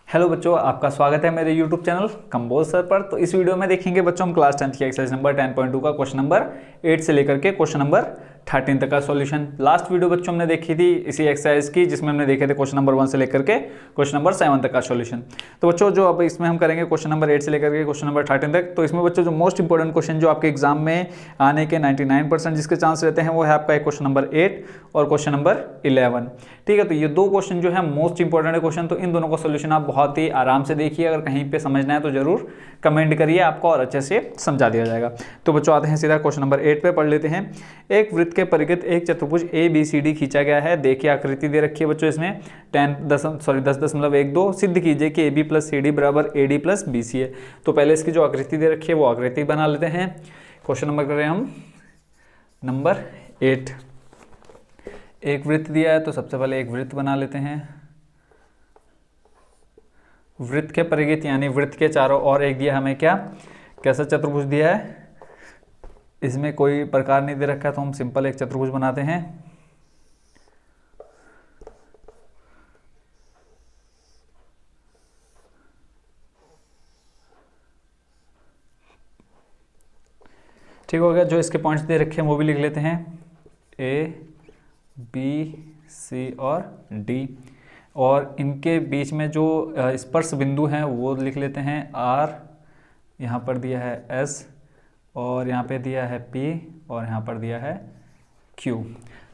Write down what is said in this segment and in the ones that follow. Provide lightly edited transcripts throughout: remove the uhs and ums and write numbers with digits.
Hello बच्चों, आपका स्वागत है मेरे यूट्यूब चैनल कंबोज सर पर। तो इस वीडियो में देखेंगे बच्चों हम क्लास 10th की एक्सरसाइज नंबर 10.2 का क्वेश्चन नंबर 8 से लेकर के क्वेश्चन नंबर 13 तक का सॉल्यूशन। लास्ट वीडियो बच्चों हमने देखी थी इसी एक्सरसाइज की, जिसमें हमने देखे थे क्वेश्चन नंबर 1 से लेकर के क्वेश्चन नंबर 7 तक का सॉल्यूशन। तो बच्चों जो अब इसमें हम करेंगे क्वेश्चन नंबर 8 से लेकर के क्वेश्चन नंबर 13 तक। तो इसमें बच्चों जो मोस्ट इंपॉर्टेंट क्वेश्चन जो आपके एग्जाम में आने के 99% जिसके चांस रहते हैं वो है आपका क्वेश्चन नंबर 8 और क्वेश्चन नंबर 11। ठीक है, तो ये दो क्वेश्चन जो है मोस्ट इंपॉर्टेंट क्वेश्चन, तो इन दोनों का सॉल्यूशन आप बहुत ही आराम से देखिए। अगर कहीं पे समझना है तो जरूर कमेंट करिए, आपको और अच्छे से समझा दिया जाएगा। तो बच्चों आते हैं सीधा क्वेश्चन नंबर 8 पे, पढ़ लेते हैं। एक वृत्त के परिघ एक चतुर्भुज ABCD खींचा गया है। देखिए आकृति दे रखी है बच्चों, इसमें 10.12 सिद्ध कीजिए कि AB प्लस CD बराबर AD प्लस BC है। तो पहले इसकी जो आकृति दे रखी है वो आकृति बना लेते हैं। क्वेश्चन नंबर करें हम नंबर 8। एक वृत्त दिया है तो सबसे पहले एक वृत्त बना लेते हैं। वृत्त के परिघ यानी वृत्त के चारों ओर एक दिया हमें क्या, कैसा चतुर्भुज दिया है, इसमें कोई प्रकार नहीं दे रखा है तो हम सिंपल एक चतुर्भुज बनाते हैं। ठीक हो गया। जो इसके पॉइंट्स दे रखे हैं वो भी लिख लेते हैं, A B C और D, और इनके बीच में जो स्पर्श बिंदु हैं वो लिख लेते हैं R, यहाँ पर दिया है S और यहाँ पे दिया है P और यहाँ पर दिया है Q।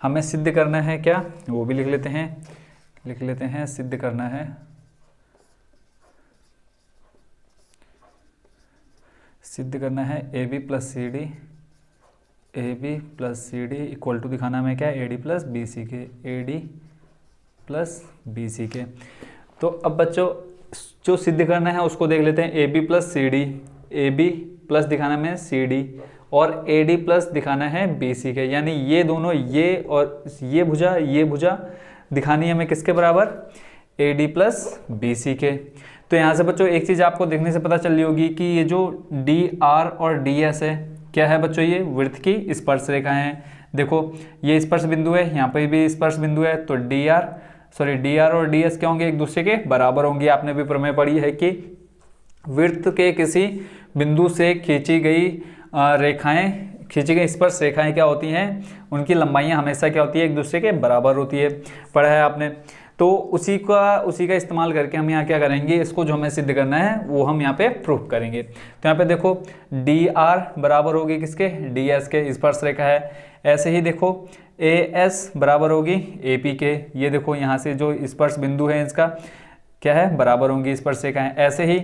हमें सिद्ध करना है क्या, वो भी लिख लेते हैं, सिद्ध करना है। सिद्ध करना है AB plus C D equal to दिखाना हमें क्या, AD प्लस BC के। तो अब बच्चों जो सिद्ध करना है उसको देख लेते हैं। AB प्लस प्लस दिखाना है CD और AD प्लस दिखाना है BC के, यानी ये दोनों, ये और ये भुजा दिखानी है हमें किसके बराबर, AD प्लस BC के। तो यहाँ से बच्चों एक चीज़ आपको देखने से पता चल रही होगी कि ये जो DR और DS है क्या है बच्चों, ये वृत्त की स्पर्श रेखा है। देखो ये स्पर्श बिंदु है, यहाँ पे भी स्पर्श बिंदु है, तो DR और DS क्या होंगे, एक दूसरे के बराबर होंगे। आपने भी प्रमेय पढ़ी है कि वृत्त के किसी बिंदु से खींची गई स्पर्श रेखाएं क्या होती हैं, उनकी लंबाइयां हमेशा क्या होती है, एक दूसरे के बराबर होती है, पढ़ा है आपने। तो उसी का इस्तेमाल करके हम यहाँ क्या करेंगे, इसको जो हमें सिद्ध करना है वो हम यहाँ पे प्रूफ करेंगे। तो यहाँ पे देखो DR बराबर होगी किसके, DS के, स्पर्श रेखा है। ऐसे ही देखो AS बराबर होगी AP के, ये देखो यहाँ से जो स्पर्श बिंदु है इसका क्या है, बराबर होंगी स्पर्श रेखा है। ऐसे ही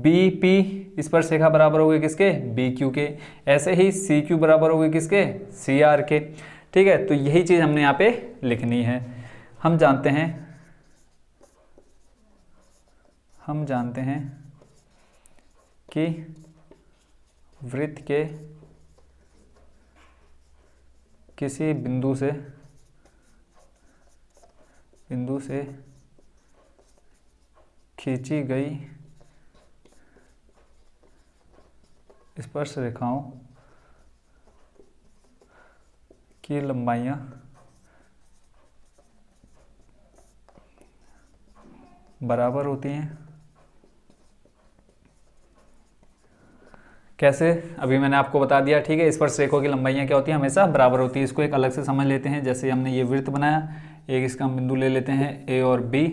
BP स्पर्श रेखा बराबर होगी किसके, BQ के। ऐसे ही CQ बराबर होगी किसके, CR के। ठीक है, तो यही चीज़ हमने यहाँ पे लिखनी है। हम जानते हैं कि वृत्त के किसी बिंदु से खींची गई स्पर्श रेखाओं की लंबाइयां बराबर होती हैं। कैसे, अभी मैंने आपको बता दिया। ठीक है, स्पर्श रेखाओं की लंबाइयां क्या होती हैं, हमेशा बराबर होती है। इसको एक अलग से समझ लेते हैं। जैसे हमने ये वृत्त बनाया, एक इसका हम बिंदु ले लेते हैं A और B।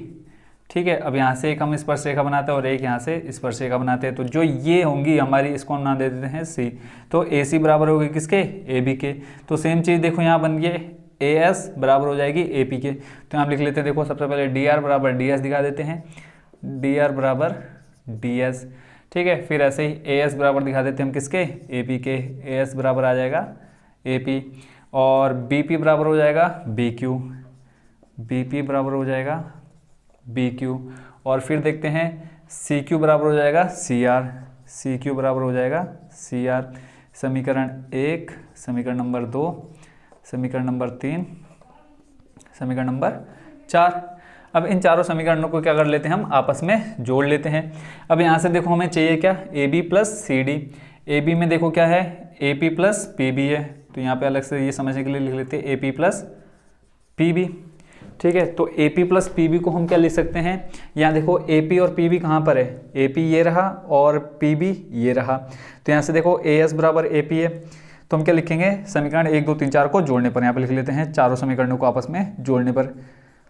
ठीक है, अब यहाँ से एक हम स्पर्श रेखा बनाते हैं और एक यहाँ से स्पर्श रेखा बनाते हैं। तो जो ये होंगी हमारी, इसको हम नाम दे देते हैं C। तो AC बराबर होगी किसके, AB के। तो सेम चीज़ देखो यहाँ बन गई, AS बराबर हो जाएगी AP के। तो हम लिख लेते हैं, देखो सबसे पहले DR बराबर DS दिखा देते हैं, DR बराबर DS। ठीक है, फिर ऐसे ही AS बराबर दिखा देते हैं हम किसके, AP के। AS बराबर आ जाएगा AP, और BP बराबर हो जाएगा BQ, BP बराबर हो जाएगा BQ, और फिर देखते हैं CQ बराबर हो जाएगा CQ बराबर हो जाएगा CR। समीकरण 1, समीकरण नंबर 2, समीकरण नंबर 3, समीकरण नंबर 4। अब इन चारों समीकरणों को क्या कर लेते हैं, हम आपस में जोड़ लेते हैं। अब यहाँ से देखो हमें चाहिए क्या, AB प्लस CD। AB में देखो क्या है, AP प्लस PB है, तो यहाँ पे अलग से ये समझने के लिए लिख लेते हैं AP प्लस PB। ठीक है। तो A P plus P B को हम क्या लिख सकते हैं, यहाँ देखो ए पी और पी बी कहाँ पर है, ए पी ये रहा और पी बी ये रहा। तो यहाँ से देखो ए एस बराबर ए पी है, तो हम क्या लिखेंगे, समीकरण 1 2 3 4 को जोड़ने पर, यहाँ पर लिख लेते हैं चारों समीकरणों को आपस में जोड़ने पर।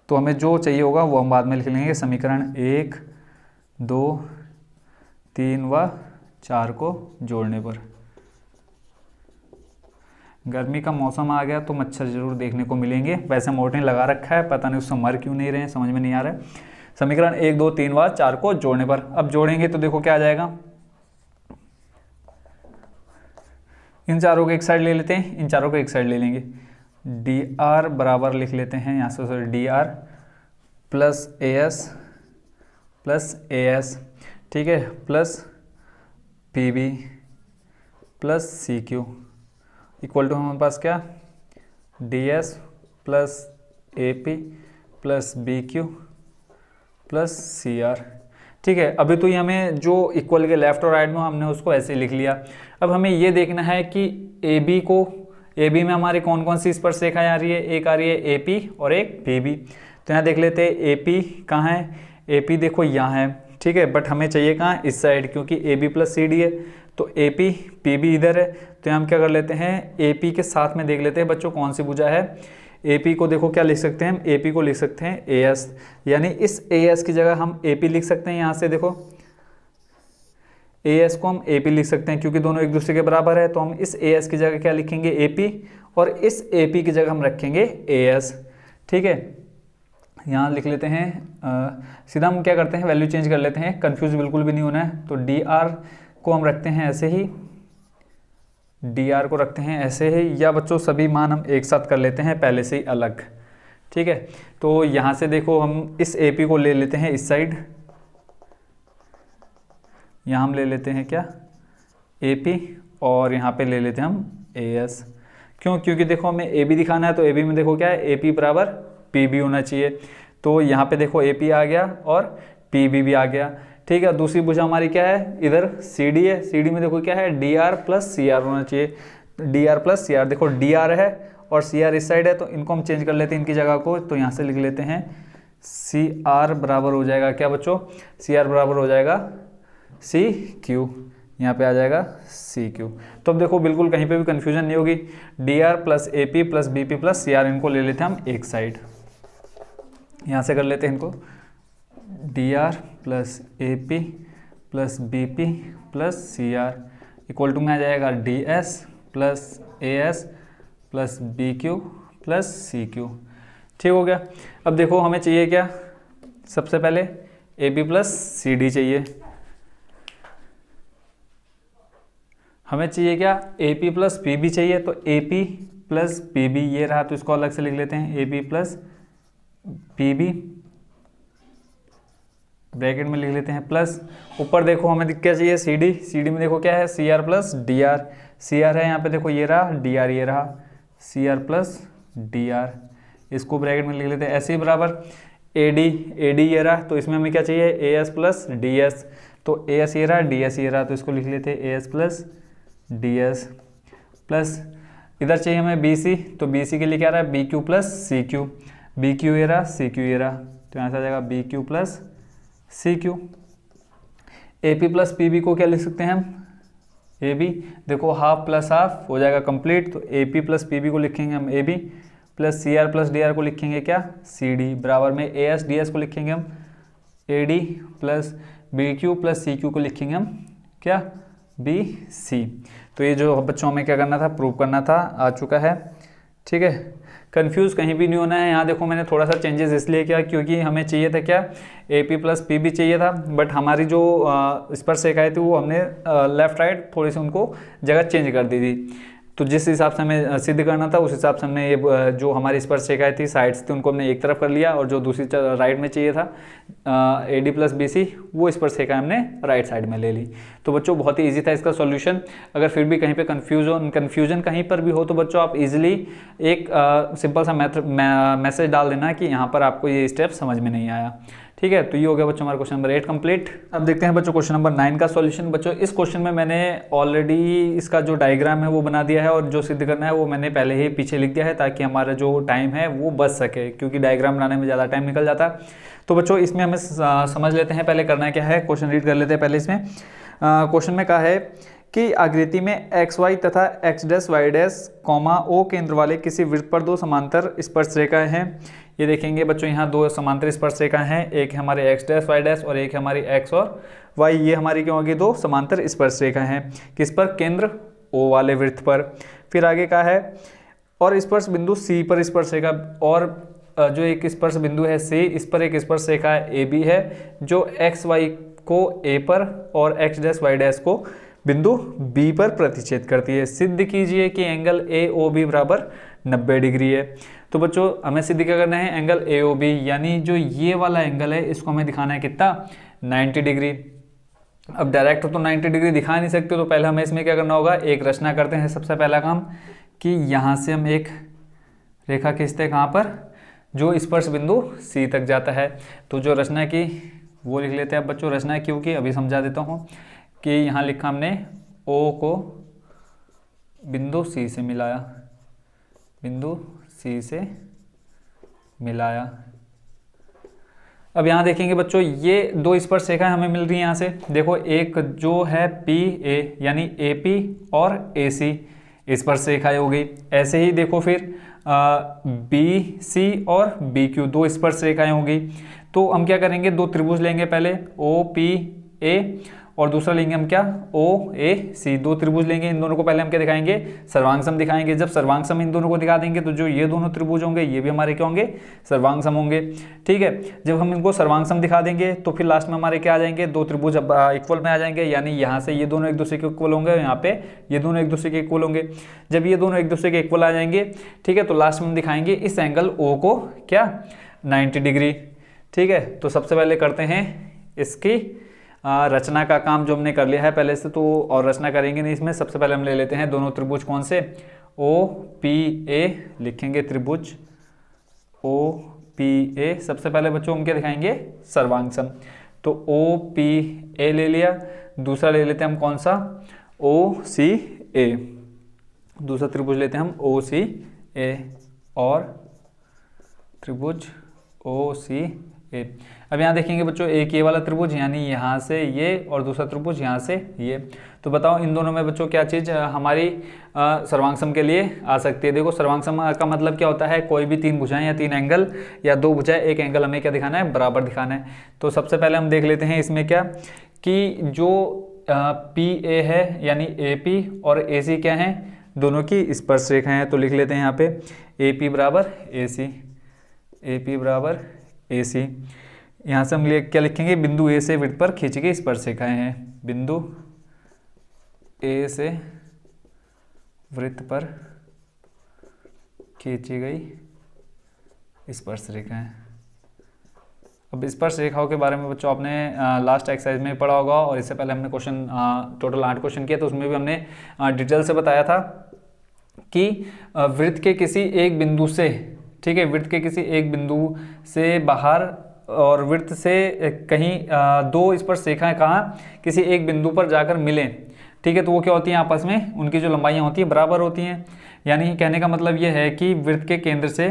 तो हमें जो चाहिए होगा वो हम बाद में लिख लेंगे, समीकरण 1 2 3 व 4 को जोड़ने पर। गर्मी का मौसम आ गया तो मच्छर जरूर देखने को मिलेंगे, वैसे मोर्टिन लगा रखा है, पता नहीं उससे मर क्यों नहीं रहे हैं, समझ में नहीं आ रहा है। समीकरण 1 2 3 व 4 को जोड़ने पर, अब जोड़ेंगे तो देखो क्या आ जाएगा, इन चारों को एक साइड ले लेते हैं, इन चारों को एक साइड ले लेंगे, डी आर बराबर लिख लेते हैं यहाँ से, sorry D R plus A S, ठीक है, plus P B plus C Q equal to हमारे पास क्या, D S plus A P plus B Q plus C R. ठीक है, अभी तो ये हमें जो इक्वल के लेफ्ट और राइट में हमने उसको ऐसे लिख लिया। अब हमें ये देखना है कि ए बी में हमारी कौन कौन सी स्पर्शरेखाएं आ रही है, एक आ रही है ए पी और एक पी बी। तो यहाँ देख लेते हैं ए पी कहाँ है, ए पी देखो यहाँ है, ठीक है, बट हमें चाहिए कहाँ, इस साइड, क्योंकि A B plus C D है, तो ए पी पी बी इधर है। तो यहाँ हम क्या कर लेते हैं, ए पी के साथ में देख लेते हैं बच्चों कौन सी भुजा है। ए पी को देखो क्या लिख सकते हैं, ए पी को लिख सकते हैं ए एस, यानी इस ए एस की जगह हम ए पी लिख सकते हैं। यहाँ से देखो ए एस को हम ए पी लिख सकते हैं, क्योंकि दोनों एक दूसरे के बराबर है, तो हम इस ए एस की जगह क्या लिखेंगे, ए पी, और इस ए पी की जगह हम रखेंगे ए एस। ठीक है, यहाँ लिख लेते हैं, सीधा हम क्या करते हैं, वैल्यू चेंज कर लेते हैं, कंफ्यूज बिल्कुल भी नहीं होना है। तो डी आर को हम रखते हैं ऐसे ही, डी आर को रखते हैं ऐसे ही, या बच्चों सभी मान हम एक साथ कर लेते हैं पहले से ही अलग। ठीक है, तो यहाँ से देखो हम इस ए पी को ले लेते हैं इस साइड, यहाँ हम ले लेते हैं क्या, ए पी, और यहाँ पे ले लेते हैं हम ए एस। क्यों, क्योंकि देखो हमें ए बी दिखाना है, तो ए बी में देखो क्या है, ए पी बराबर पी बी होना चाहिए। तो यहाँ पे देखो ए पी आ गया और पी बी भी आ गया। ठीक है, दूसरी भुजा हमारी क्या है, इधर सी डी है, सी डी में देखो क्या है, D R plus C R होना चाहिए, D R plus C R, देखो डी आर है और सी आर इस साइड है, तो इनको हम चेंज कर लेते हैं इनकी जगह को। तो यहाँ से लिख लेते हैं सी आर बराबर हो जाएगा क्या बच्चों, सी आर बराबर हो जाएगा सी क्यू, यहाँ पे आ जाएगा सी क्यू। तो अब देखो बिल्कुल कहीं पे भी कंफ्यूजन नहीं होगी, D R plus A P plus B P plus C R, इनको ले लेते हैं हम एक साइड, यहाँ से कर लेते हैं इनको, D R plus A P plus B P plus C R equal to में आ जाएगा D S plus A S plus B Q plus C Q. ठीक हो गया। अब देखो हमें चाहिए क्या, सबसे पहले A B plus C D चाहिए, हमें चाहिए क्या, A P plus P B चाहिए। तो A P plus P B ये रहा, तो इसको अलग से लिख लेते हैं, A P plus P B bracket में लिख लेते हैं, प्लस ऊपर देखो हमें क्या चाहिए, सी डी, सी डी में देखो क्या है, C R plus D R, C R है यहाँ पे देखो ये रहा, डी आर ये रहा, C R plus D R, इसको ब्रैकेट में लिख लेते हैं ऐसे ही बराबर। ए डी ये रहा, तो इसमें हमें क्या चाहिए, ए एस प्लस डी एस, तो ए एस ये रहा, डी एस ये रहा, तो इसको लिख लेते हैं ए S plus D S, plus इधर चाहिए हमें बी सी, तो बी सी के लिए क्या रहा है, B Q plus C Q, B Q ये रहा, सी क्यू ये रहा, तो यहाँ से आ जाएगा B Q plus C Q. A P plus P B को क्या लिख सकते हैं हम, ए बी, देखो हाफ प्लस हाफ हो जाएगा कंप्लीट, तो A P plus P B को लिखेंगे हम A B, plus C R plus D R को लिखेंगे क्या, सी डी, बराबर में ए एस डी एस को लिखेंगे हम A D, plus B Q plus C Q को लिखेंगे हम क्या, बी सी। तो ये जो बच्चों में क्या करना था, प्रूव करना था, आ चुका है। ठीक है, कंफ्यूज कहीं भी नहीं होना है। यहाँ देखो मैंने थोड़ा सा चेंजेस इसलिए किया क्योंकि हमें चाहिए था क्या, A P plus P B चाहिए था, बट हमारी जो स्पर्शरेखाएं थी वो हमने लेफ्ट राइट थोड़ी सी उनको जगह चेंज कर दी थी। तो जिस हिसाब से हमें सिद्ध करना था उस हिसाब से हमने ये जो हमारी स्पर्शरेखाएं थी साइड्स थी उनको हमने एक तरफ कर लिया, और जो दूसरी राइट में चाहिए था A D plus B C, वो स्पर्शरेखाएं हमने राइट साइड में ले ली। तो बच्चों बहुत ही ईजी था इसका सॉल्यूशन। अगर फिर भी कहीं पे कन्फ्यूजन कहीं पर भी हो तो बच्चों आप इजीली एक सिंपल सा मैसेज डाल देना कि यहाँ पर आपको ये स्टेप समझ में नहीं आया। ठीक है, तो ये हो गया बच्चों हमारा क्वेश्चन नंबर 8 कंप्लीट। अब देखते हैं बच्चों क्वेश्चन नंबर 9 का सॉल्यूशन। बच्चों इस क्वेश्चन में मैंने ऑलरेडी इसका जो डायग्राम है वो बना दिया है और जो सिद्ध करना है वो मैंने पहले ही पीछे लिख दिया है ताकि हमारा जो टाइम है वो बच सके, क्योंकि डायग्राम बनाने में ज़्यादा टाइम निकल जाता है। तो बच्चों इसमें हमें समझ लेते हैं पहले करना क्या है, क्वेश्चन रीड कर लेते हैं पहले। इसमें क्वेश्चन में कहा है कि आकृति में एक्स वाई तथा X dash Y dash comma O केंद्र वाले किसी वृत्त पर दो समांतर स्पर्श रेखाएं हैं। ये देखेंगे बच्चों यहाँ दो समांतर स्पर्श रेखाएं हैं, एक है हमारे एक्स डैश वाई डैश और एक है हमारी एक्स और वाई। ये हमारी क्या होगी, दो समांतर स्पर्श रेखाएं हैं किस पर, केंद्र ओ वाले वृत्त पर। फिर आगे का है और स्पर्श बिंदु सी पर स्पर्श रेखा, और जो एक स्पर्श बिंदु है सी, इस पर एक स्पर्श रेखा ए बी है जो एक्स वाई को ए पर और एक्स डैश वाई डैश को बिंदु बी पर प्रतिच्छेद करती है। सिद्ध कीजिए कि एंगल ए ओ बी बराबर 90 डिग्री है। तो बच्चों हमें सिद्ध क्या करना है, एंगल ए ओ बी यानी जो ये वाला एंगल है इसको हमें दिखाना है कितना, 90 डिग्री। अब डायरेक्ट तो 90 डिग्री दिखा नहीं सकते, तो पहले हमें इसमें क्या करना होगा, एक रचना करते हैं। सबसे पहला काम कि यहाँ से हम एक रेखा खींचते हैं, कहाँ पर, जो स्पर्श बिंदु सी तक जाता है। तो जो रचना की वो लिख लेते हैं। अब बच्चों रचना क्यों की अभी समझा देता हूँ कि यहाँ लिखा हमने ओ को बिंदु सी से मिलाया, बिंदु सी से मिलाया। अब यहाँ देखेंगे बच्चों ये दो स्पर्श रेखाएं हमें मिल रही हैं यहाँ से। देखो एक जो है पी ए यानी ए पी और ए सी स्पर्श रेखाएं हो गई। ऐसे ही देखो फिर बी सी और बी क्यू दो स्पर्श रेखाएं होंगी। तो हम क्या करेंगे, दो त्रिभुज लेंगे, पहले ओ पी ए और दूसरा लेंगे हम क्या, ओ ए सी। दो त्रिभुज लेंगे, इन दोनों को पहले हम क्या दिखाएंगे, सर्वांग सम दिखाएंगे। जब सर्वांग सम इन दोनों को दिखा देंगे तो जो ये दोनों त्रिभुज होंगे ये भी हमारे क्या होंगे, सर्वांग सम होंगे। ठीक है, जब हम इनको सर्वांग सम दिखा देंगे तो फिर लास्ट में हमारे क्या आ जाएंगे, दो त्रिभुज इक्वल में आ जाएंगे। यानी यहाँ से ये दोनों एक दूसरे के इक्वल होंगे, यहाँ पे ये दोनों एक दूसरे के इक्वल होंगे। जब ये दोनों एक दूसरे के इक्वल आ जाएंगे, ठीक है, तो लास्ट में हम दिखाएंगे इस एंगल ओ को क्या, 90 डिग्री। ठीक है, तो सबसे पहले करते हैं इसकी रचना का काम जो हमने कर लिया है पहले से, तो और रचना करेंगे नहीं इसमें। सबसे पहले हम ले लेते हैं दोनों त्रिभुज, कौन से, ओ पी ए लिखेंगे त्रिभुज ओ पी ए। सबसे पहले बच्चों हम क्या दिखाएंगे, सर्वांग सम। तो ओ पी ए ले लिया, दूसरा ले लेते हैं हम कौन सा, ओ सी ए। दूसरा त्रिभुज लेते हैं हम ओ सी ए और त्रिभुज ओ सी ए। अब यहाँ देखेंगे बच्चों एक ये वाला त्रिभुज यानी यहाँ से ये और दूसरा त्रिभुज यहाँ से ये। तो बताओ इन दोनों में बच्चों क्या चीज़ हमारी सर्वांग सम के लिए आ सकती है। देखो सर्वांग सम का मतलब क्या होता है, कोई भी तीन भुजाएं या तीन एंगल या दो भुजाएं एक एंगल हमें क्या दिखाना है, बराबर दिखाना है। तो सबसे पहले हम देख लेते हैं इसमें क्या कि जो पी ए है यानी ए पी और ए सी क्या है, दोनों की स्पर्श रेखाएं हैं। तो लिख लेते हैं यहाँ पे ए पी बराबर ए सी, ए पी बराबर ए सी। यहाँ से हम क्या लिखेंगे, बिंदु ए से वृत्त पर खींची गई स्पर्श रेखाएं हैं। बिंदु ए से वृत्त पर खींची गई स्पर्श रेखाएं। अब स्पर्श रेखाओं के बारे में बच्चों आपने लास्ट एक्सरसाइज में पढ़ा होगा, और इससे पहले हमने क्वेश्चन टोटल 8 क्वेश्चन किए, तो उसमें भी हमने डिटेल से बताया था कि वृत्त के किसी एक बिंदु से, ठीक है, वृत्त के किसी एक बिंदु से बाहर और वृत्त से कहीं दो स्पर्श रेखाएं कहाँ, किसी एक बिंदु पर जाकर मिलें, ठीक है, तो वो क्या होती हैं, आपस में उनकी जो लंबाइयाँ होती हैं बराबर होती हैं। यानी कहने का मतलब ये है कि वृत्त के केंद्र से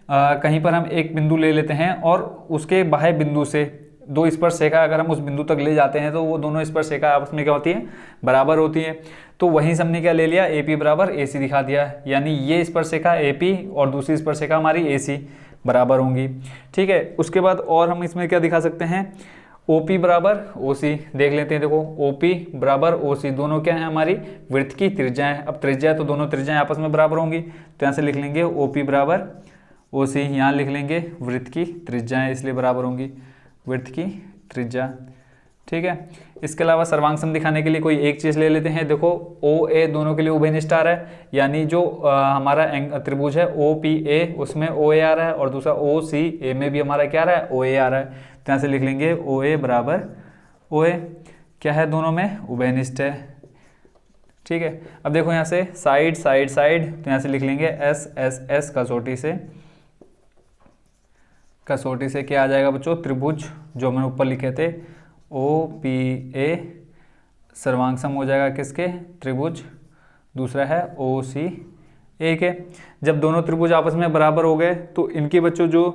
कहीं पर हम एक बिंदु ले लेते हैं और उसके बाह्य बिंदु से दो स्पर्श रेखा अगर हम उस बिंदु तक ले जाते हैं तो वो दोनों स्पर्श रेखा आपस में क्या होती है, बराबर होती है। तो वहीं से हमने क्या ले लिया, ए पी बराबर ए सी दिखा दिया। यानी ये स्पर्श रेखा ए पी और दूसरी स्पर्श रेखा हमारी ए सी बराबर होंगी। ठीक है, उसके बाद और हम इसमें क्या दिखा सकते हैं, ओ पी बराबर ओ सी देख लेते हैं। देखो ओ पी बराबर ओ सी दोनों क्या है, हमारी वृत्त की त्रिज्या है। अब त्रिज्या है तो दोनों त्रिज्याएं आपस में बराबर होंगी, तो यहाँ से लिख लेंगे ओ पी बराबर ओ सी। यहाँ लिख लेंगे वृत्त की त्रिज्या है इसलिए बराबर होंगी वृत्त की त्रिज्या। ठीक है, इसके अलावा सर्वांग सम दिखाने के लिए कोई एक चीज़ ले लेते हैं। देखो ओ ए दोनों के लिए उभयनिष्ठ है, यानी जो हमारा त्रिभुज है ओ पी ए उसमें ओ ए आ रहा है और दूसरा ओ सी ए में भी हमारा क्या आ रहा है, ओ ए आ रहा है। तो यहाँ से लिख लेंगे ओ ए बराबर ओ ए, क्या है, दोनों में उभयनिष्ठ है। ठीक है, अब देखो यहाँ से साइड साइड साइड, तो यहाँ से लिख लेंगे एस एस एस कसौटी से कसौटी से क्या आ जाएगा बच्चों, त्रिभुज जो मैंने ऊपर लिखे थे ओ पी ए सर्वांग सम हो जाएगा किसके, त्रिभुज, दूसरा है ओ सी ए के। जब दोनों त्रिभुज आपस में बराबर हो गए तो इनके बच्चों जो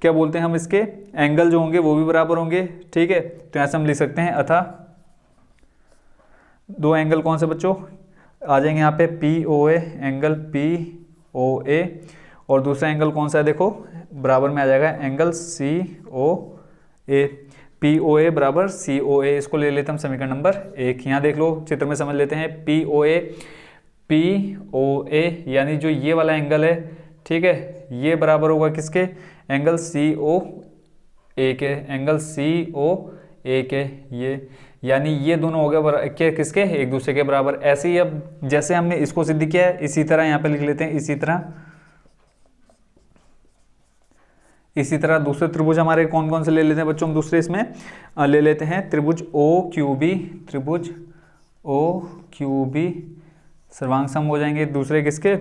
क्या बोलते हैं हम, इसके एंगल जो होंगे वो भी बराबर होंगे, ठीक है। तो ऐसे हम लिख सकते हैं अतः दो एंगल कौन से बच्चों आ जाएंगे यहाँ पे, P O A, angle P O ए, और दूसरा एंगल कौन सा है देखो बराबर में आ जाएगा एंगल सी ओ ए, पी ओ ए बराबर सी ओ ए। इसको ले लेते हैं हम समीकरण नंबर 1। यहाँ देख लो चित्र में समझ लेते हैं, पी ओ ए यानी जो ये वाला एंगल है, ठीक है, ये बराबर होगा किसके, एंगल सी ओ ए के, एंगल सी ओ ए के, ये यानी ये दोनों हो गए किसके, एक दूसरे के बराबर। ऐसे ही अब जैसे हमने इसको सिद्ध किया है इसी तरह यहाँ पे लिख लेते हैं, इसी तरह दूसरे त्रिभुज हमारे कौन कौन से ले लेते हैं बच्चों, हम दूसरे इसमें ले लेते हैं त्रिभुज ओ क्यू बी, त्रिभुज ओ क्यू बी सर्वांग सम हो जाएंगे दूसरे किसके,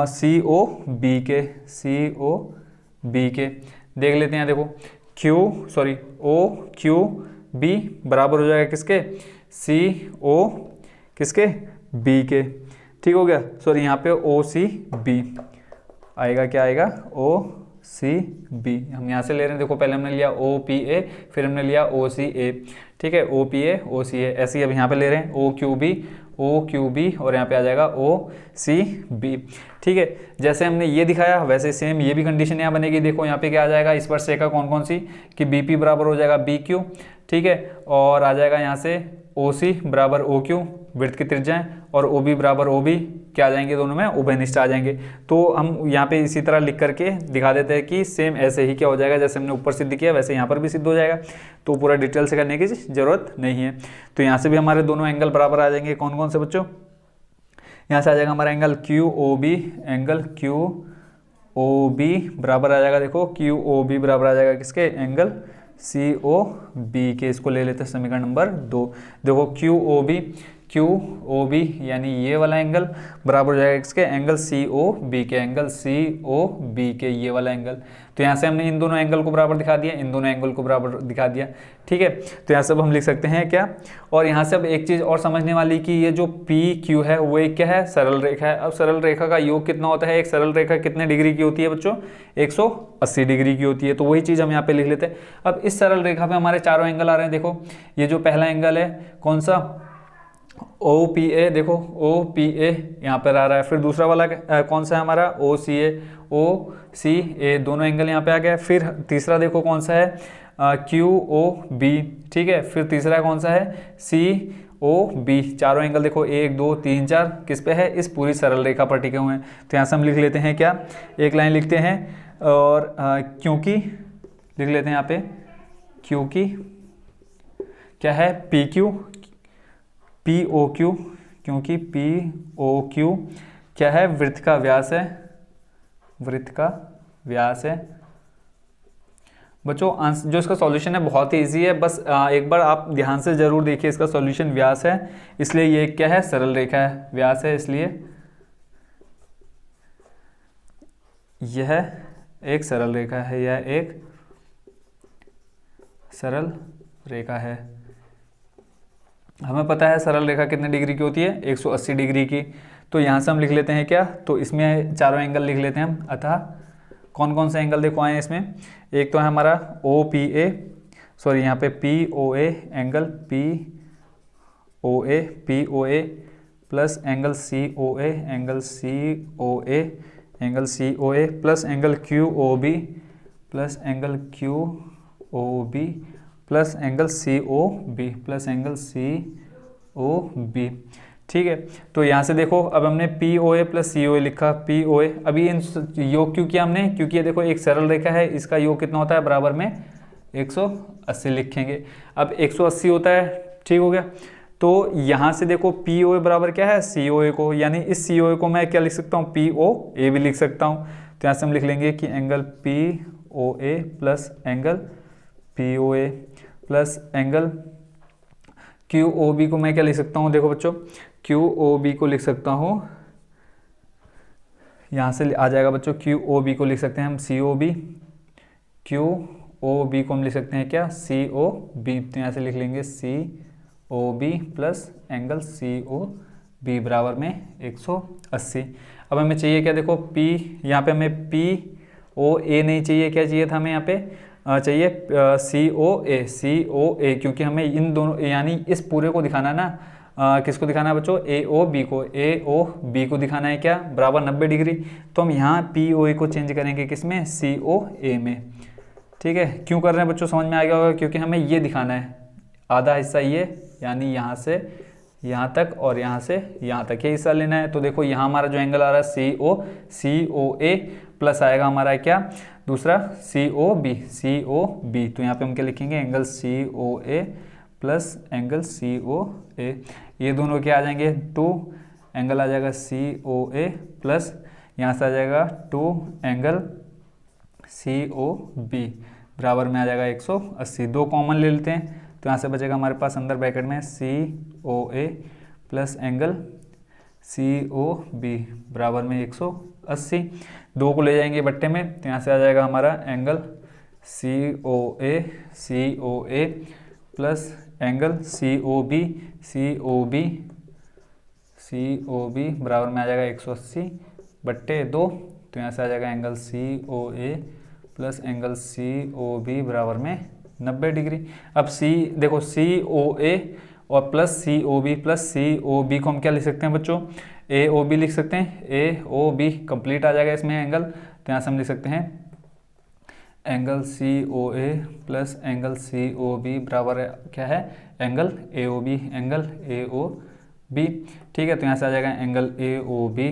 सी ओ बी के, सी ओ बी के। देख लेते हैं देखो ओ क्यू बी बराबर हो जाएगा किसके, सी ओ किसके, बी के, ठीक हो गया। सॉरी यहाँ पे ओ सी बी आएगा, क्या आएगा, ओ सी बी। हम यहाँ से ले रहे हैं, देखो पहले हमने लिया ओ पी ए, फिर हमने लिया ओ सी ए, ठीक है, ओ पी ए ओ सी ए, ऐसे ही अब यहाँ पे ले रहे हैं ओ क्यू बी और यहाँ पे आ जाएगा ओ सी बी, ठीक है। जैसे हमने ये दिखाया वैसे सेम ये भी कंडीशन यहाँ बनेगी। देखो यहाँ पे क्या आ जाएगा, स्पर्शरेखा कौन कौन सी, कि बी पी बराबर हो जाएगा बी क्यू, ठीक है, और आ जाएगा यहाँ से ओ सी बराबर ओ क्यू, वृत्त की त्रिज्याएं, और ओ बी बराबर ओ बी, क्या आ जाएंगे दोनों में, उभयनिष्ठ आ जाएंगे। तो हम यहाँ पे इसी तरह लिख करके दिखा देते हैं कि सेम ऐसे ही क्या हो जाएगा, जैसे हमने ऊपर सिद्ध किया वैसे यहाँ पर भी सिद्ध हो जाएगा। तो पूरा डिटेल से करने की जरूरत नहीं है। तो यहाँ से भी हमारे दोनों एंगल बराबर आ जाएंगे। कौन कौन से बच्चों, यहाँ से आ जाएगा हमारा angle Q O B, angle Q O B बराबर आ जाएगा, देखो क्यू ओ बी बराबर आ जाएगा किसके, एंगल सी ओ बी के। इसको ले लेते हैं समीकरण नंबर 2। देखो क्यू ओ बी यानी ये वाला एंगल बराबर हो जाएगा किसके, एंगल सी ओ बी के, एंगल सी ओ बी के, ये वाला एंगल। तो यहाँ से हमने इन दोनों एंगल को बराबर दिखा दिया, इन दोनों एंगल को बराबर दिखा दिया, ठीक है। तो यहाँ से अब हम लिख सकते हैं क्या, और यहाँ से अब एक चीज़ और समझने वाली कि ये जो पी क्यू है वो एक क्या है, सरल रेखा है। अब सरल रेखा का योग कितना होता है, एक सरल रेखा कितने डिग्री की होती है बच्चों, 180 डिग्री की होती है। तो वही चीज़ हम यहाँ पे लिख लेते हैं। अब इस सरल रेखा पे हमारे चारों एंगल आ रहे हैं। देखो ये जो पहला एंगल है कौन सा, ओ पी ए, देखो ओ पी ए यहाँ पर आ रहा है। फिर दूसरा वाला कौन सा है हमारा, ओ सी ए, दोनों एंगल यहाँ पे आ गया। फिर तीसरा देखो कौन सा है, क्यू ओ बी, ठीक है। फिर तीसरा कौन सा है, सी ओ बी। चारों एंगल देखो 1 2 3 4 किस पे है, इस पूरी सरल रेखा पर टिके हुए हैं। तो यहाँ से हम लिख लेते हैं क्या, एक लाइन लिखते हैं, और क्योंकि लिख लेते हैं यहाँ पे, क्योंकि क्या है, P Q P O Q, क्योंकि पी ओ क्यू क्या है, वृत्त का व्यास है, वृत्त का व्यास है। बच्चों जो इसका सॉल्यूशन है बहुत ही इजी है, बस एक बार आप ध्यान से जरूर देखिए। इसका सॉल्यूशन व्यास है, इसलिए ये क्या है, सरल रेखा है, व्यास है इसलिए यह एक सरल रेखा है, यह एक सरल रेखा है। हमें पता है सरल रेखा कितने डिग्री की होती है, 180 डिग्री की। तो यहाँ से हम लिख लेते हैं क्या, तो इसमें चारों एंगल लिख लेते हैं हम। अतः कौन कौन से एंगल देखो आए हैं इसमें, एक तो है हमारा ओ पी ए, सॉरी यहाँ पे P O A, angle P O A plus angle C O A, angle C O A, angle C O A plus angle Q O B, plus angle Q O B plus angle C O B, plus angle C O B, ठीक है। तो यहाँ से देखो अब हमने P O A plus C O ए लिखा, P O ए। अभी इन योग क्यों किया हमने, क्योंकि ये देखो एक सरल रेखा है, इसका योग कितना होता है, बराबर में 180 लिखेंगे। अब 180 होता है, ठीक हो गया। तो यहाँ से देखो पी ओ ए बराबर क्या है, सी ओ ए को, यानी इस सी ओ ए को मैं क्या लिख सकता हूँ, पी ओ ए भी लिख सकता हूँ। तो यहाँ से हम लिख लेंगे कि angle P O A plus angle P O A plus angle Q O B को मैं क्या लिख सकता हूँ, देखो बच्चों क्यू ओ बी को लिख सकता हूँ, यहाँ से आ जाएगा बच्चों, क्यू ओ बी को लिख सकते हैं हम C O B, Q O B को हम लिख सकते हैं क्या, सी ओ बी, तो यहाँ से लिख लेंगे C O B plus angle C O B बराबर में 180। अब हमें चाहिए क्या, देखो P, यहाँ पे हमें P O A नहीं चाहिए, क्या चाहिए था हमें यहाँ पे चाहिए सी ओ ए, क्योंकि हमें इन दोनों यानी इस पूरे को दिखाना है ना, किसको दिखाना है बच्चों, ए ओ बी को दिखाना है क्या, बराबर 90 डिग्री। तो हम यहाँ पी ओ ए को चेंज करेंगे किसमें, सी ओ ए में। ठीक है, क्यों कर रहे हैं बच्चों, समझ में आ गया होगा, क्योंकि हमें ये दिखाना है आधा हिस्सा ये, यानी यहाँ से यहाँ तक और यहाँ से यहाँ तक ये हिस्सा लेना है। तो देखो यहाँ हमारा जो एंगल आ रहा है सी ओ ए प्लस आएगा हमारा क्या, दूसरा सी ओ बी, तो यहाँ पे हम क्या लिखेंगे, angle C O A plus angle C O ए, ये दोनों क्या आ जाएंगे 2, एंगल आ जाएगा सी ओ ए प्लस यहाँ से आ जाएगा 2 एंगल सी ओ बी बराबर में आ जाएगा 180। 2 कॉमन ले लेते हैं, तो यहाँ से बचेगा हमारे पास अंदर ब्रैकेट में C O A plus angle C O B बराबर में 180। 2 को ले जाएंगे बट्टे में, तो यहाँ से आ जाएगा हमारा angle C O A plus angle C O B बराबर में आ जाएगा 180 बट्टे 2, तो यहाँ से आ जाएगा angle C O A plus angle C O B बराबर में 90 डिग्री। अब सी देखो सी ओ ए और प्लस सी ओ बी को हम क्या लिख सकते हैं बच्चों, ए ओ बी लिख सकते हैं, ए ओ बी कंप्लीट आ जाएगा इसमें एंगल, तो यहाँ से हम लिख सकते हैं angle C O A plus angle C O B बराबर क्या है, एंगल ए ओ बी। ठीक है, तो यहाँ से आ जाएगा एंगल ए ओ बी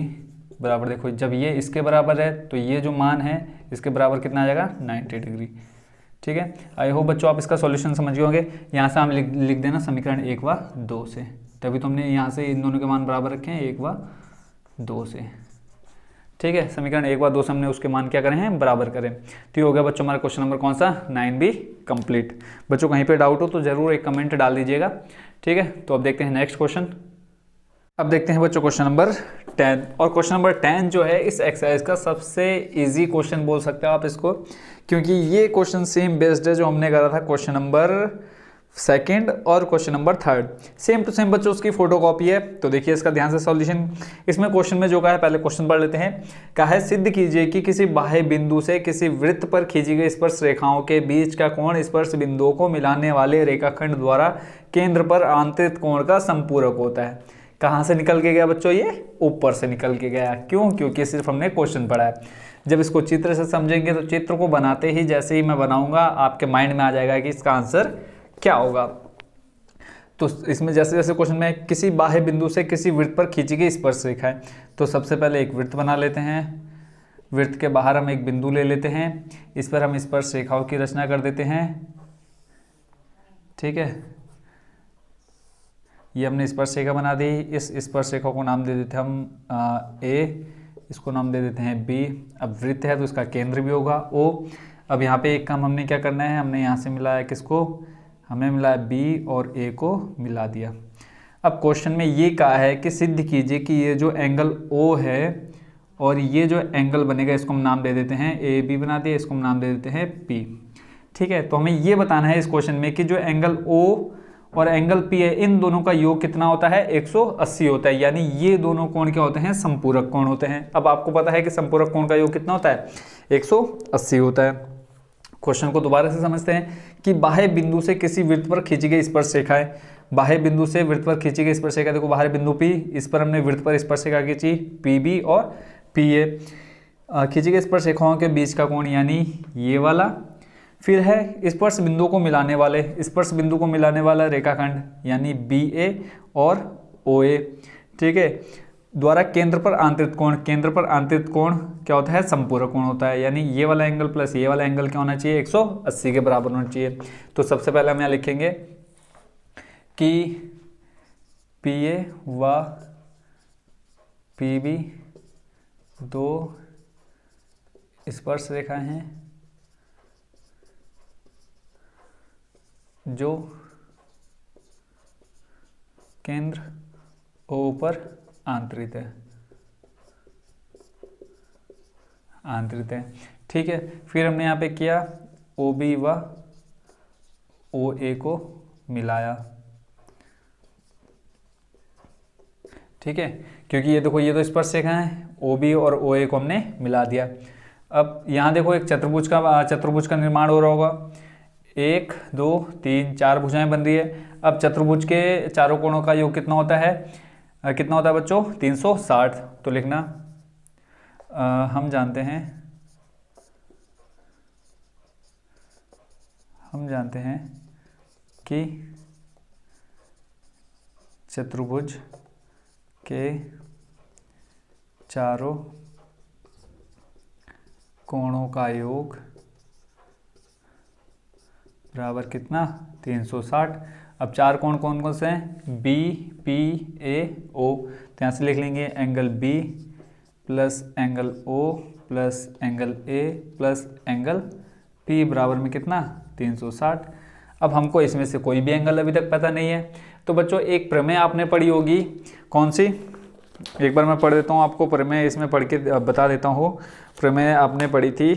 बराबर, देखो जब ये इसके बराबर है तो ये जो मान है इसके बराबर कितना आ जाएगा 90 डिग्री। ठीक है, आई होप बच्चों आप इसका सॉल्यूशन समझ गए होंगे। यहाँ से हम लिख देना समीकरण 1 व 2 से, तभी तो हमने यहाँ से इन दोनों के मान बराबर रखे हैं 1 व 2 से। ठीक है, समीकरण 1 व 2 से हमने उसके मान क्या करें हैं, बराबर करें। तो ये हो गया बच्चों हमारा क्वेश्चन नंबर कौन सा, 9B कंप्लीट। बच्चों कहीं पे डाउट हो तो जरूर एक कमेंट डाल दीजिएगा। ठीक है, तो अब देखते हैं नेक्स्ट क्वेश्चन। अब देखते हैं बच्चों क्वेश्चन नंबर 10, और क्वेश्चन नंबर 10 जो है इस एक्सरसाइज का सबसे इजी क्वेश्चन बोल सकते हो आप इसको, क्योंकि ये क्वेश्चन सेम बेस्ड है जो हमने करा था क्वेश्चन नंबर 2 और question number 3, same to same बच्चों उसकी फोटो कॉपी है। तो देखिए इसका ध्यान से सॉल्यूशन, इसमें क्वेश्चन में जो कहा है पहले क्वेश्चन पढ़ लेते हैं। कहा है सिद्ध कीजिए कि किसी बाह्य बिंदु से किसी वृत्त पर खींची गई स्पर्श रेखाओं के बीच का कोण स्पर्श बिंदुओं को मिलाने वाले रेखाखंड द्वारा केंद्र पर आंतरिक कोण का संपूरक होता है। कहाँ से निकल के गया बच्चों, ये ऊपर से निकल के गया। क्यों, क्योंकि सिर्फ हमने क्वेश्चन पढ़ा है। जब इसको चित्र से समझेंगे तो चित्र को बनाते ही जैसे ही मैं बनाऊंगा आपके माइंड में आ जाएगा कि इसका आंसर क्या होगा। तो इसमें जैसे जैसे क्वेश्चन में किसी बाह्य बिंदु से किसी वृत्त पर खींची गई स्पर्श रेखा है, तो सबसे पहले एक वृत्त बना लेते हैं, वृत्त के बाहर हम एक बिंदु ले लेते हैं, इस पर हम स्पर्श रेखाओं की रचना कर देते हैं। ठीक है, ये हमने स्पर्श रेखा बना दी। इस स्पर्श रेखा को नाम दे देते हैं हम ए, इसको नाम दे देते हैं बी। अब वृत्त है तो इसका केंद्र भी होगा ओ। अब यहाँ पे एक काम हमने क्या करना है, हमने यहाँ से मिलाया किसको, हमें मिला बी और ए को मिला दिया। अब क्वेश्चन में ये कहा है कि सिद्ध कीजिए कि ये जो एंगल ओ है और ये जो एंगल बनेगा इसको हम नाम दे देते हैं ए बी बना दिया, इसको हम नाम दे देते हैं पी। ठीक है, तो हमें ये बताना है इस क्वेश्चन में कि जो एंगल ओ और एंगल पी है इन दोनों का योग कितना होता है, 180 होता है। यानी ये दोनों कोण क्या होते हैं, संपूरक कोण होते हैं। अब आपको पता है कि संपूरक कोण का योग कितना होता है, 180 होता है। क्वेश्चन को दोबारा से समझते हैं कि बाह्य बिंदु से किसी वृत्त पर खींची गई स्पर्श रेखा है, बाह्य बिंदु से वृत्त पर खींची गई स्पर्श रेखा, देखो बाहर बिंदु P, इस पर हमने वृत्त पर स्पर्श रेखा खींची PB और PA। खींची गई स्पर्श रेखाओं के बीच का कोण यानी ये वाला, फिर है स्पर्श बिंदु को मिलाने वाले, स्पर्श बिंदु को मिलाने वाला रेखाखंड यानी BA और OA। ठीक है, द्वारा केंद्र पर आंतरिक कोण, केंद्र पर आंतरिक कोण क्या होता है, संपूरक कोण होता है। यानी ये वाला एंगल प्लस ये वाला एंगल क्या होना चाहिए, 180 के बराबर होना चाहिए। तो सबसे पहले हम यहाँ लिखेंगे कि PA व PB दो स्पर्श रेखाएं हैं जो केंद्र O पर आंतरित है। ठीक है, फिर हमने यहाँ पे किया ओ बी व ओ ए को मिलाया। ठीक है, क्योंकि ये देखो ये तो स्पर्शरेखा है, ओ बी और ओ ए को हमने मिला दिया। अब यहाँ देखो एक चतुर्भुज का निर्माण हो रहा होगा। 1 2 3 4 भुजाएं बन रही है। अब चतुर्भुज के चारों कोणों का योग कितना होता है, बच्चों 360। तो लिखना हम जानते हैं कि चतुर्भुज के चारों कोणों का योग बराबर कितना, 360। अब चार कोण कौन कौन से हैं, बी पी ए ओ। तो यहाँ से लिख लेंगे angle B plus angle O plus angle A plus angle P बराबर में कितना, 360। अब हमको इसमें से कोई भी एंगल अभी तक पता नहीं है। तो बच्चों एक प्रमेय आपने पढ़ी होगी, कौन सी, एक बार मैं पढ़ देता हूँ आपको प्रमेय, इसमें पढ़ के बता देता हूँ। प्रमेय आपने पढ़ी थी,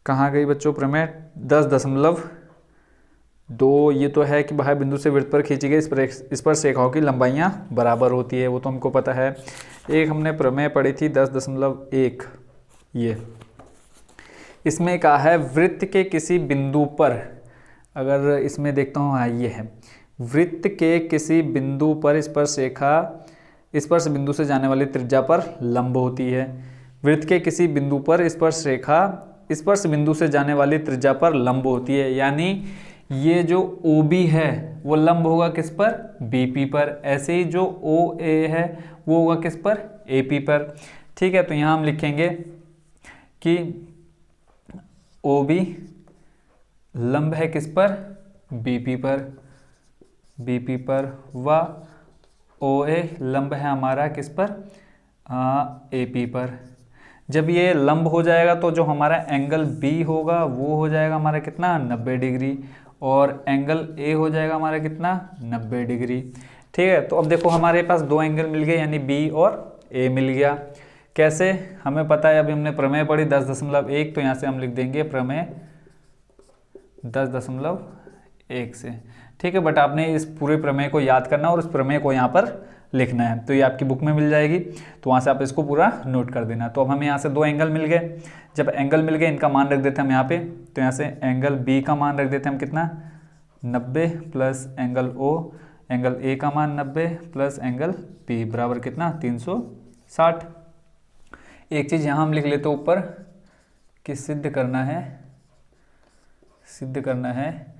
कहाँ गई बच्चों प्रमेय, 10.2। ये तो है कि बाह्य बिंदु से वृत्त पर खींची गई स्पर्शरेखाओं की लंबाइयाँ बराबर होती है, वो तो हमको पता है। एक हमने प्रमेय पढ़ी थी 10.1, ये इसमें कहा है वृत्त के किसी बिंदु पर, अगर इसमें देखता हूँ, हाँ ये है, वृत्त के किसी बिंदु पर स्पर्श बिंदु से जाने वाली त्रिज्या पर लंब होती है। वृत्त के किसी बिंदु पर स्पर्शरेखा स्पर्श बिंदु से जाने वाली त्रिज्या पर लंब होती है, यानी ये जो OB है वो लंब होगा किस पर, BP पर। ऐसे ही जो OA है वो होगा किस पर, AP पर। ठीक है, तो यहाँ हम लिखेंगे कि OB लंब है किस पर, BP पर व OA लंब है हमारा किस पर, AP पर। जब ये लंब हो जाएगा तो जो हमारा एंगल B होगा वो हो जाएगा हमारा कितना, 90 डिग्री, और एंगल A हो जाएगा हमारा कितना, 90 डिग्री। ठीक है, तो अब देखो हमारे पास दो एंगल मिल गए, यानी B और A मिल गया। कैसे, हमें पता है, अभी हमने प्रमेय पढ़ी 10.1, तो यहाँ से हम लिख देंगे प्रमेय 10.1 से। ठीक है, बट आपने इस पूरे प्रमेय को याद करना और उस प्रमेय को यहाँ पर लिखना है, तो ये आपकी बुक में मिल जाएगी, तो वहाँ से आप इसको पूरा नोट कर देना। तो अब हमें यहाँ से दो एंगल मिल गए, जब एंगल मिल गए इनका मान रख देते हैं हम यहाँ पे, तो यहाँ से एंगल B का मान रख देते हैं हम कितना, 90 प्लस एंगल A का मान 90 प्लस एंगल P बराबर कितना, 360। एक चीज़ यहाँ हम लिख लेते हैं ऊपर कि सिद्ध करना है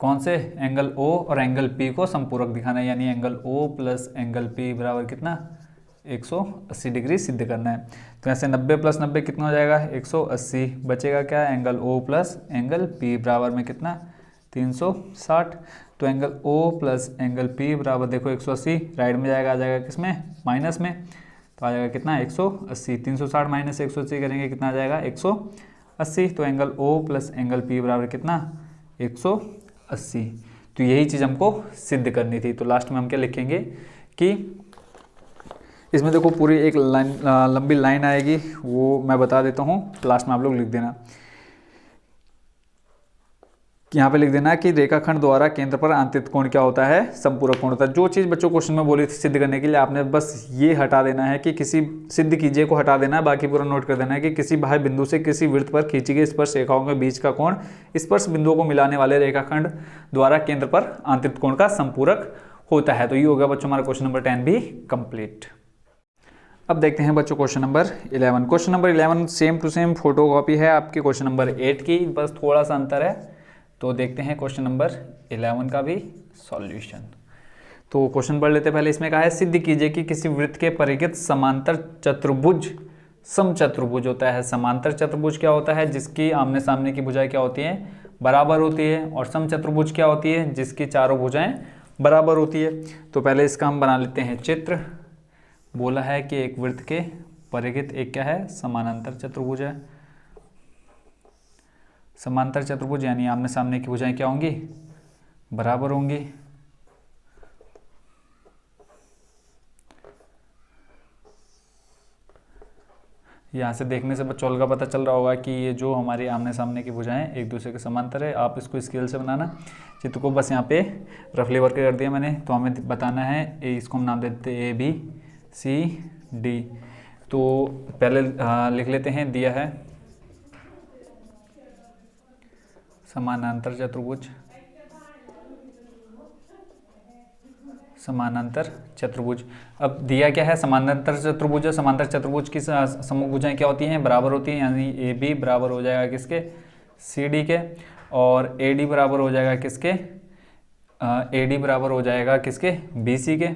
कौन से, एंगल O और एंगल P को समपूरक दिखाना है, यानी angle O plus angle P बराबर कितना, 180 डिग्री सिद्ध करना है। तो यहाँ से 90 प्लस 90 कितना हो जाएगा, 180। बचेगा क्या, angle O plus angle P बराबर में कितना, 360। तो angle O plus angle P बराबर देखो 180, राइट में जाएगा, आ जाएगा किसमें, माइनस में, तो आ जाएगा कितना, 180। 360 माइनस 180 करेंगे कितना आ जाएगा, 180। तो angle O plus angle P बराबर कितना, 180। तो यही चीज़ हमको सिद्ध करनी थी। तो लास्ट में हम क्या लिखेंगे कि इसमें देखो पूरी एक लाइन, लंबी लाइन आएगी, वो मैं बता देता हूँ, लास्ट में आप लोग लिख देना। यहाँ पे लिख देना कि रेखाखंड द्वारा केंद्र पर आंतरिक कोण क्या होता है, संपूरक कोण होता है। जो चीज़ बच्चों क्वेश्चन में बोली थी सिद्ध करने के लिए, आपने बस ये हटा देना है कि किसी सिद्ध कीजिए को हटा देना है, बाकी पूरा नोट कर देना है कि किसी बाह्य बिंदु से किसी वृत्त पर खींची गई स्पर्श रेखाओं के बीच का कोण स्पर्श बिंदुओं को मिलाने वाले रेखाखंड द्वारा केंद्र पर आंतरिक कोण का संपूरक होता है। तो ये होगा बच्चों हमारा क्वेश्चन नंबर 10 भी कंप्लीट। अब देखते हैं बच्चों question number 11। Question number 11 same to same photocopy है आपके क्वेश्चन नंबर 8 की, बस थोड़ा सा अंतर है। तो देखते हैं क्वेश्चन नंबर 11 का भी सॉल्यूशन। तो क्वेश्चन पढ़ लेते हैं पहले। इसमें कहा है सिद्ध कीजिए कि किसी वृत्त के परिघित समांतर चतुर्भुज समचतुर्भुज होता है। समांतर चतुर्भुज क्या होता है, जिसकी आमने सामने की भुजाएं क्या होती हैं, बराबर होती है। और समचतुर्भुज क्या होती है, जिसकी चारों भुजाएं बराबर होती है। तो पहले इसका हम बना लेते हैं चित्र। बोला है कि एक वृत्त के परिघित एक क्या है, समानांतर चतुर्भुज है। समांतर चतुर्भुज यानी आमने सामने की भुजाएं क्या होंगी, बराबर होंगी। यहाँ से देखने से बच्चों का पता चल रहा होगा कि ये जो हमारी आमने सामने की भुजाएं एक दूसरे के समांतर है। आप इसको स्केल से बनाना, चित्र को बस यहाँ पे रफली वर्क कर दिया मैंने। तो हमें बताना है, इसको हम नाम देते हैं ABCD। तो पहले लिख लेते हैं, दिया है समानांतर चतुर्भुज, समानांतर चतुर्भुज। अब दिया क्या है, समानांतर चतुर्भुज है। समांतर चतुर्भुज की सम्मुख भुजाएं क्या होती हैं, बराबर होती हैं, यानी AB बराबर हो जाएगा किसके, CD के, और AD बराबर हो जाएगा किसके, AD बराबर हो जाएगा किसके, BC के।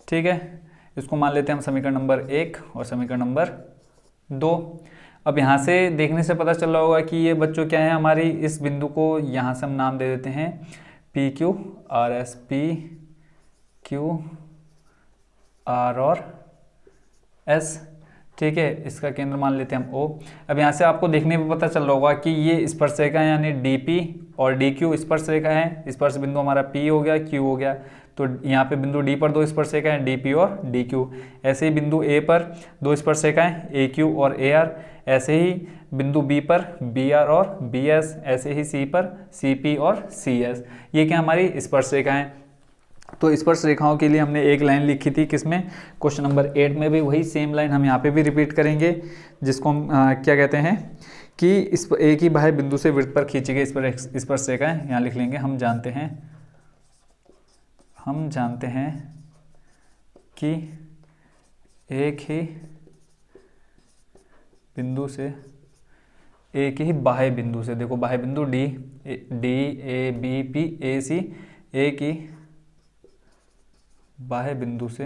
ठीक है, इसको मान लेते हैं हम समीकरण नंबर 1 और समीकरण नंबर 2। अब यहाँ से देखने से पता चल रहा होगा कि ये बच्चों क्या है, हमारी इस बिंदु को यहाँ से हम नाम दे देते हैं PQRS, PQR और S। ठीक है, इसका केंद्र मान लेते हैं हम O। अब यहाँ से आपको देखने में पता चल रहा होगा कि ये स्पर्शरेखा है, यानी DP और DQ स्पर्शरेखा है। स्पर्श बिंदु हमारा P हो गया, Q हो गया। तो यहाँ पे बिंदु D पर दो स्पर्शरेखाएं हैं, DP और DQ। ऐसे ही बिंदु A पर दो स्पर्शरेखाएं AQ और AR। ऐसे ही बिंदु B पर BR और BS। ऐसे ही C पर CP और CS। ये क्या हमारी स्पर्शरेखाएं। तो स्पर्श रेखाओं के लिए हमने एक लाइन लिखी थी, किसमें, क्वेश्चन नंबर 8 में भी वही सेम लाइन हम यहाँ पे भी रिपीट करेंगे, जिसको हम क्या कहते हैं कि इस एक ही बाह्य बिंदु से वृत्त पर खींची गई स्पर्श रेखाएं। यहाँ लिख लेंगे, हम जानते हैं कि एक ही बिंदु से, एक ही बाह्य बिंदु से, देखो बाह्य बिंदु D A B P A C, एक ही बाह्य बिंदु से,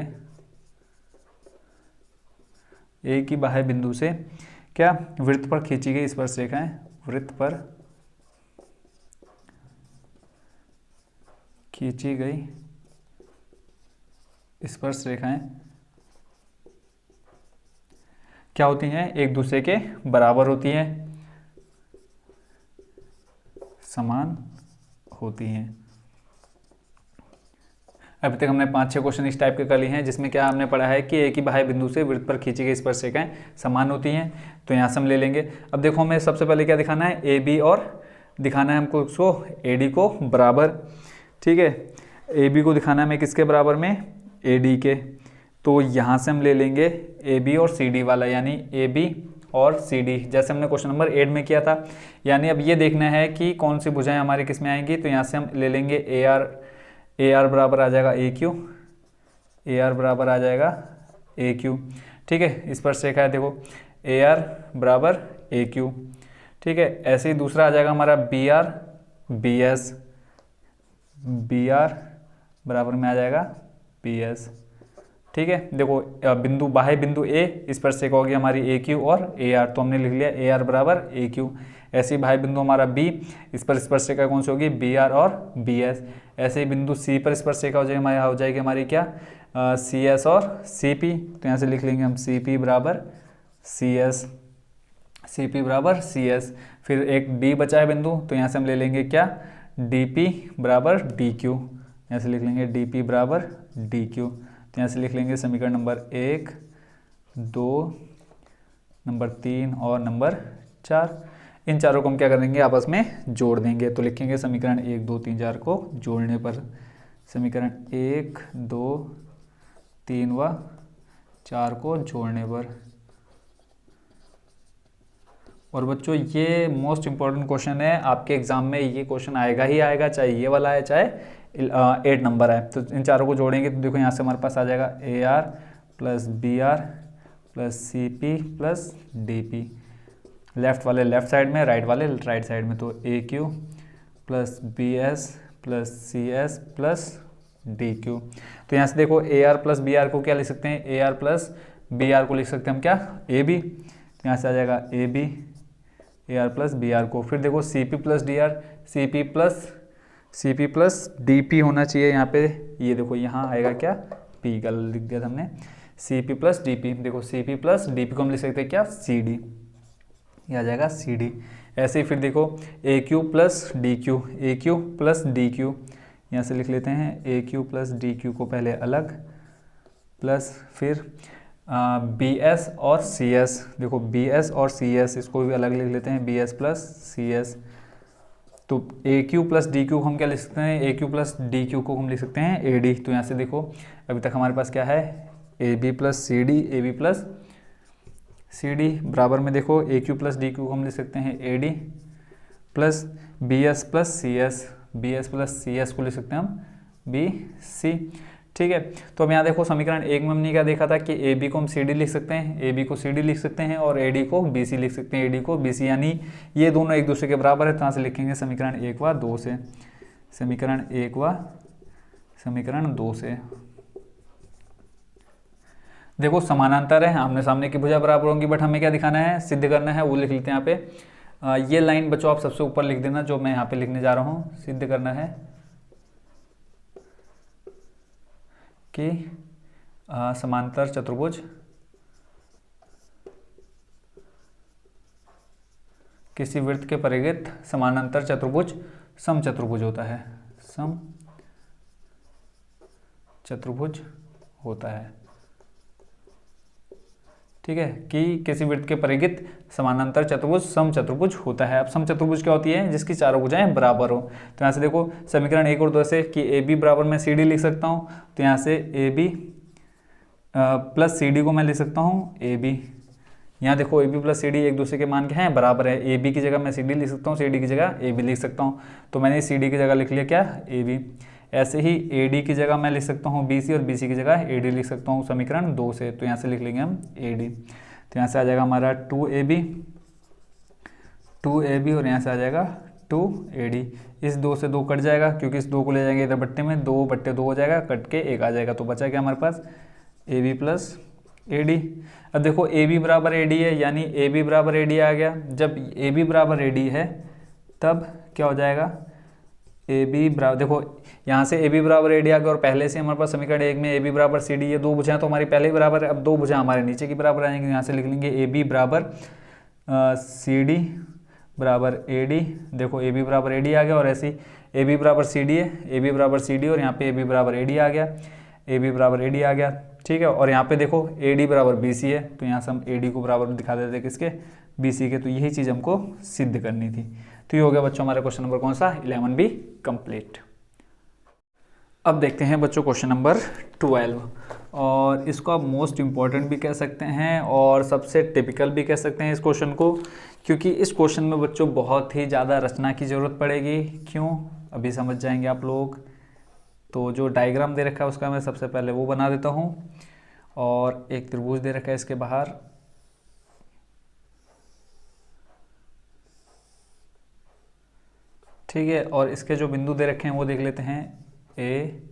एक ही बाह्य बिंदु से क्या, वृत्त पर खींची गई स्पर्श रेखाएं, वृत्त पर खींची गई स्पर्श रेखाएं क्या होती हैं, एक दूसरे के बराबर होती हैं, समान होती हैं। अभी तक हमने 5-6 क्वेश्चन इस टाइप के कर लिए हैं, जिसमें क्या हमने पढ़ा है कि एक ही बाह्य बिंदु से वृत्त पर खींची गई स्पर्श रेखाएं समान होती हैं। तो यहाँ से हम ले लेंगे। अब देखो हमें सबसे पहले क्या दिखाना है, AB और दिखाना है हमको इसको AD को बराबर। ठीक है, AB को दिखाना है हमें किसके बराबर में, AD के। तो यहाँ से हम ले लेंगे AB और CD वाला, यानी AB और CD, जैसे हमने क्वेश्चन नंबर 8 में किया था। यानी अब ये देखना है कि कौन सी भुजाएं हमारी किस में आएंगी। तो यहाँ से हम ले लेंगे AR बराबर आ जाएगा AQ, AR बराबर आ जाएगा AQ। ठीक है, स्पर्श रेखा है, देखो AR बराबर AQ। ठीक है, ऐसे ही दूसरा आ जाएगा हमारा BR BS, BR बराबर में आ जाएगा BS। ठीक है, देखो बिंदु बाह्य बिंदु A, स्पर्श रेखा होगी हमारी AQ और AR, तो हमने लिख लिया AR बराबर AQ। ऐसे ही बाह्य बिंदु हमारा B, इस पर स्पर्श रेखा कौन सी होगी, BR और BS। ऐसे ही बिंदु C पर स्पर्श रेखा हो जाएगी हमारी क्या, CS और CP। तो यहाँ से लिख लेंगे हम CP बराबर CS, CP बराबर CS। फिर एक D बचा है बिंदु, तो यहाँ से हम ले लेंगे क्या, DP बराबर DQ। यहाँ से लिख लेंगे DP बराबर DQ। तो यहाँ से लिख लेंगे समीकरण नंबर 1, 2, नंबर 3 और नंबर 4। इन चारों को हम क्या करेंगे, आपस में जोड़ देंगे। तो लिखेंगे समीकरण 1, 2, 3, 4 को जोड़ने पर, समीकरण 1, 2, 3 व 4 को जोड़ने पर। और बच्चों ये मोस्ट इम्पॉर्टेंट क्वेश्चन है, आपके एग्जाम में ये क्वेश्चन आएगा ही आएगा, चाहे ये वाला आए चाहे 8 नंबर आए। तो इन चारों को जोड़ेंगे तो देखो यहाँ से हमारे पास आ जाएगा AR plus BR plus CP plus DP, left वाले लेफ्ट साइड में, राइट वाले राइट साइड में। तो AQ plus BS plus CS plus DQ। तो यहाँ से देखो AR प्लस BR को क्या लिख सकते हैं, AR प्लस BR को लिख सकते हैं हम क्या, AB। तो यहाँ से आ जाएगा AB AR प्लस BR को। फिर देखो CP plus DR, CP plus DP होना चाहिए यहाँ पे। ये देखो यहाँ आएगा क्या, P का लिख दिया था हमने, CP प्लस DP। देखो CP प्लस DP को हम लिख सकते हैं क्या, CD, ये आ जाएगा CD। ऐसे ही फिर देखो AQ plus DQ, AQ plus DQ, यहाँ से लिख लेते हैं AQ प्लस DQ को पहले अलग, प्लस फिर बी एस और सी एस, देखो बी एस और सी एस, इसको भी अलग लिख लेते हैं, B S plus C S. तो A Q plus D Q हम क्या लिख सकते हैं, A Q plus D Q को हम लिख सकते हैं ए डी। तो यहाँ से देखो अभी तक हमारे पास क्या है, A B plus C D, A B plus C D बराबर में देखो A Q plus D Q को हम लिख सकते हैं A D plus B S plus C S, B S plus C S को लिख सकते हैं हम बी सी। ठीक है, तो अब यहाँ देखो समीकरण एक में हमने क्या देखा था कि ए बी को हम सी डी लिख सकते हैं, ए बी को सी डी लिख सकते हैं और ए डी को बी सी लिख सकते हैं, ए डी को बी सी, यानी ये दोनों एक दूसरे के बराबर है। तो यहाँ से लिखेंगे समीकरण एक व दो से, समीकरण एक व समीकरण दो से। देखो समानांतर है, आमने सामने की भुजा बराबर होंगी, बट हमें क्या दिखाना है, सिद्ध करना है, वो लिख लेते हैं यहाँ पे। ये लाइन बच्चों आप सबसे ऊपर लिख देना जो मैं यहाँ पे लिखने जा रहा हूँ, सिद्ध करना है कि समांतर चतुर्भुज किसी वृत्त के परिघित समानांतर चतुर्भुज समचतुर्भुज होता है, समचतुर्भुज होता है। ठीक है, कि किसी वृत्त के परिघित समानांतर चतुर्भुज समचतुर्भुज होता है। अब समचतुर्भुज क्या होती है, जिसकी चारों भुजाएं बराबर हो। तो यहाँ से देखो समीकरण एक और दो से कि ए बी बराबर मैं सी डी लिख सकता हूँ, तो यहाँ से A B plus C D को मैं लिख सकता हूँ ए बी। यहाँ देखो A B plus C D एक दूसरे के मान के हैं, बराबर है। ए बी की जगह मैं सी डी लिख सकता हूँ, सी डी की जगह ए बी लिख सकता हूँ। तो मैंने सी डी की जगह लिख लिया क्या, ए बी। ऐसे ही ए डी की जगह मैं लिख सकता हूँ बी सी और बी सी की जगह ए डी लिख सकता हूँ समीकरण दो से। तो यहाँ से लिख लेंगे हम ए डी। तो यहाँ से आ जाएगा हमारा टू ए बी और यहाँ से आ जाएगा टू ए डी। इस दो से दो कट जाएगा क्योंकि इस दो को ले जाएंगे इधर बट्टे में, दो बट्टे दो हो जाएगा, कट के एक आ जाएगा। तो बचा क्या हमारे पास, A B plus A D. अब देखो ए बी बराबर ए डी है, यानी ए बी बराबर ए डी आ गया। जब ए बी बराबर ए डी है तब क्या हो जाएगा, ए बी बराबर, देखो यहाँ से ए बी बराबर ए डी आ गया और पहले से हमारे पास समीकरण एक में ए बी बराबर सी डी, ये दो भुजाएं तो हमारी पहले ही बराबर है। अब दो भुजाएं हमारे नीचे की बराबर आएंगे, यहाँ से लिख लेंगे ए बी बराबर सी डी बराबर ए डी। देखो ए बी बराबर ए डी आ गया और ऐसी ए बी बराबर सी डी है, ए बी बराबर सी डी और यहाँ पे ए बी बराबर ए डी आ गया, ए बी बराबर ए डी आ गया। ठीक है, और यहाँ पे देखो ए डी बराबर बी सी है, तो यहाँ से हम ए डी को बराबर दिखा देते किसके, बी सी के। तो यही चीज़ हमको सिद्ध करनी थी। तो ये हो गया बच्चों हमारे क्वेश्चन नंबर कौन सा, 11B कंप्लीट। अब देखते हैं बच्चों क्वेश्चन नंबर 12, और इसको आप मोस्ट इम्पॉर्टेंट भी कह सकते हैं और सबसे टिपिकल भी कह सकते हैं इस क्वेश्चन को, क्योंकि इस क्वेश्चन में बच्चों बहुत ही ज़्यादा रचना की ज़रूरत पड़ेगी। क्यों, अभी समझ जाएंगे आप लोग। तो जो डायग्राम दे रखा है उसका मैं सबसे पहले वो बना देता हूँ, और एक त्रिभुज दे रखा है इसके बाहर, ठीक है, और इसके जो बिंदु दे रखे हैं वो देख लेते हैं, ए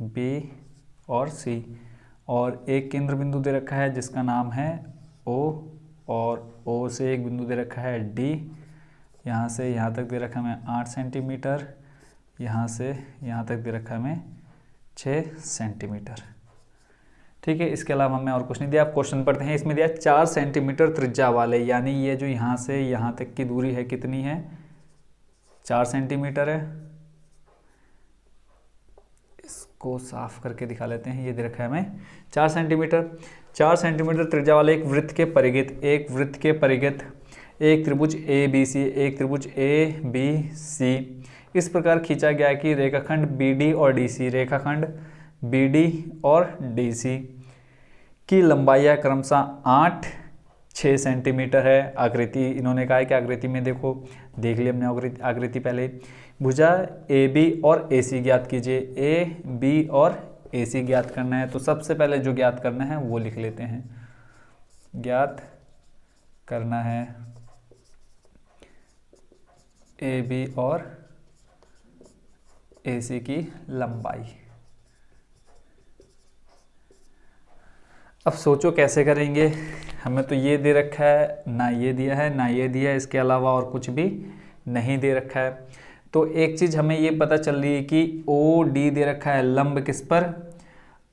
बी और सी, और एक केंद्र बिंदु दे रखा है जिसका नाम है ओ, और ओ से एक बिंदु दे रखा है डी, यहाँ से यहाँ तक दे रखा है हमें 8 सेंटीमीटर, यहाँ से यहाँ तक दे रखा है हमें 6 सेंटीमीटर। ठीक है, इसके अलावा हमें और कुछ नहीं दिया। आप क्वेश्चन पढ़ते हैं, इसमें दिया 4 सेंटीमीटर त्रिज्या वाले, यानी ये जो यहाँ से यहाँ तक की दूरी है कितनी है, 4 सेंटीमीटर है। इसको साफ करके दिखा लेते हैं, ये दे रखा है हमें 4 सेंटीमीटर। 4 सेंटीमीटर त्रिज्या वाले एक वृत्त के परिघित एक त्रिभुज ए बी सी, एक त्रिभुज ए बी सी इस प्रकार खींचा गया कि रेखाखंड बी डी और डी सी, रेखाखंड बी डी और डी सी की लंबाई क्रमशः 8, 6 सेंटीमीटर है। आकृति इन्होंने कहा है कि आकृति में देखो, देख लिया हमने आकृति पहले। भुजा ए बी और ए सी ज्ञात कीजिए, ए बी और ए सी ज्ञात करना है। तो सबसे पहले जो ज्ञात करना है वो लिख लेते हैं, ज्ञात करना है ए बी और ए सी की लंबाई। अब सोचो कैसे करेंगे, हमें तो ये दे रखा है, ना ये दिया है ना ये दिया है, इसके अलावा और कुछ भी नहीं दे रखा है। तो एक चीज़ हमें ये पता चल रही है कि ओ डी दे रखा है लंब किस पर,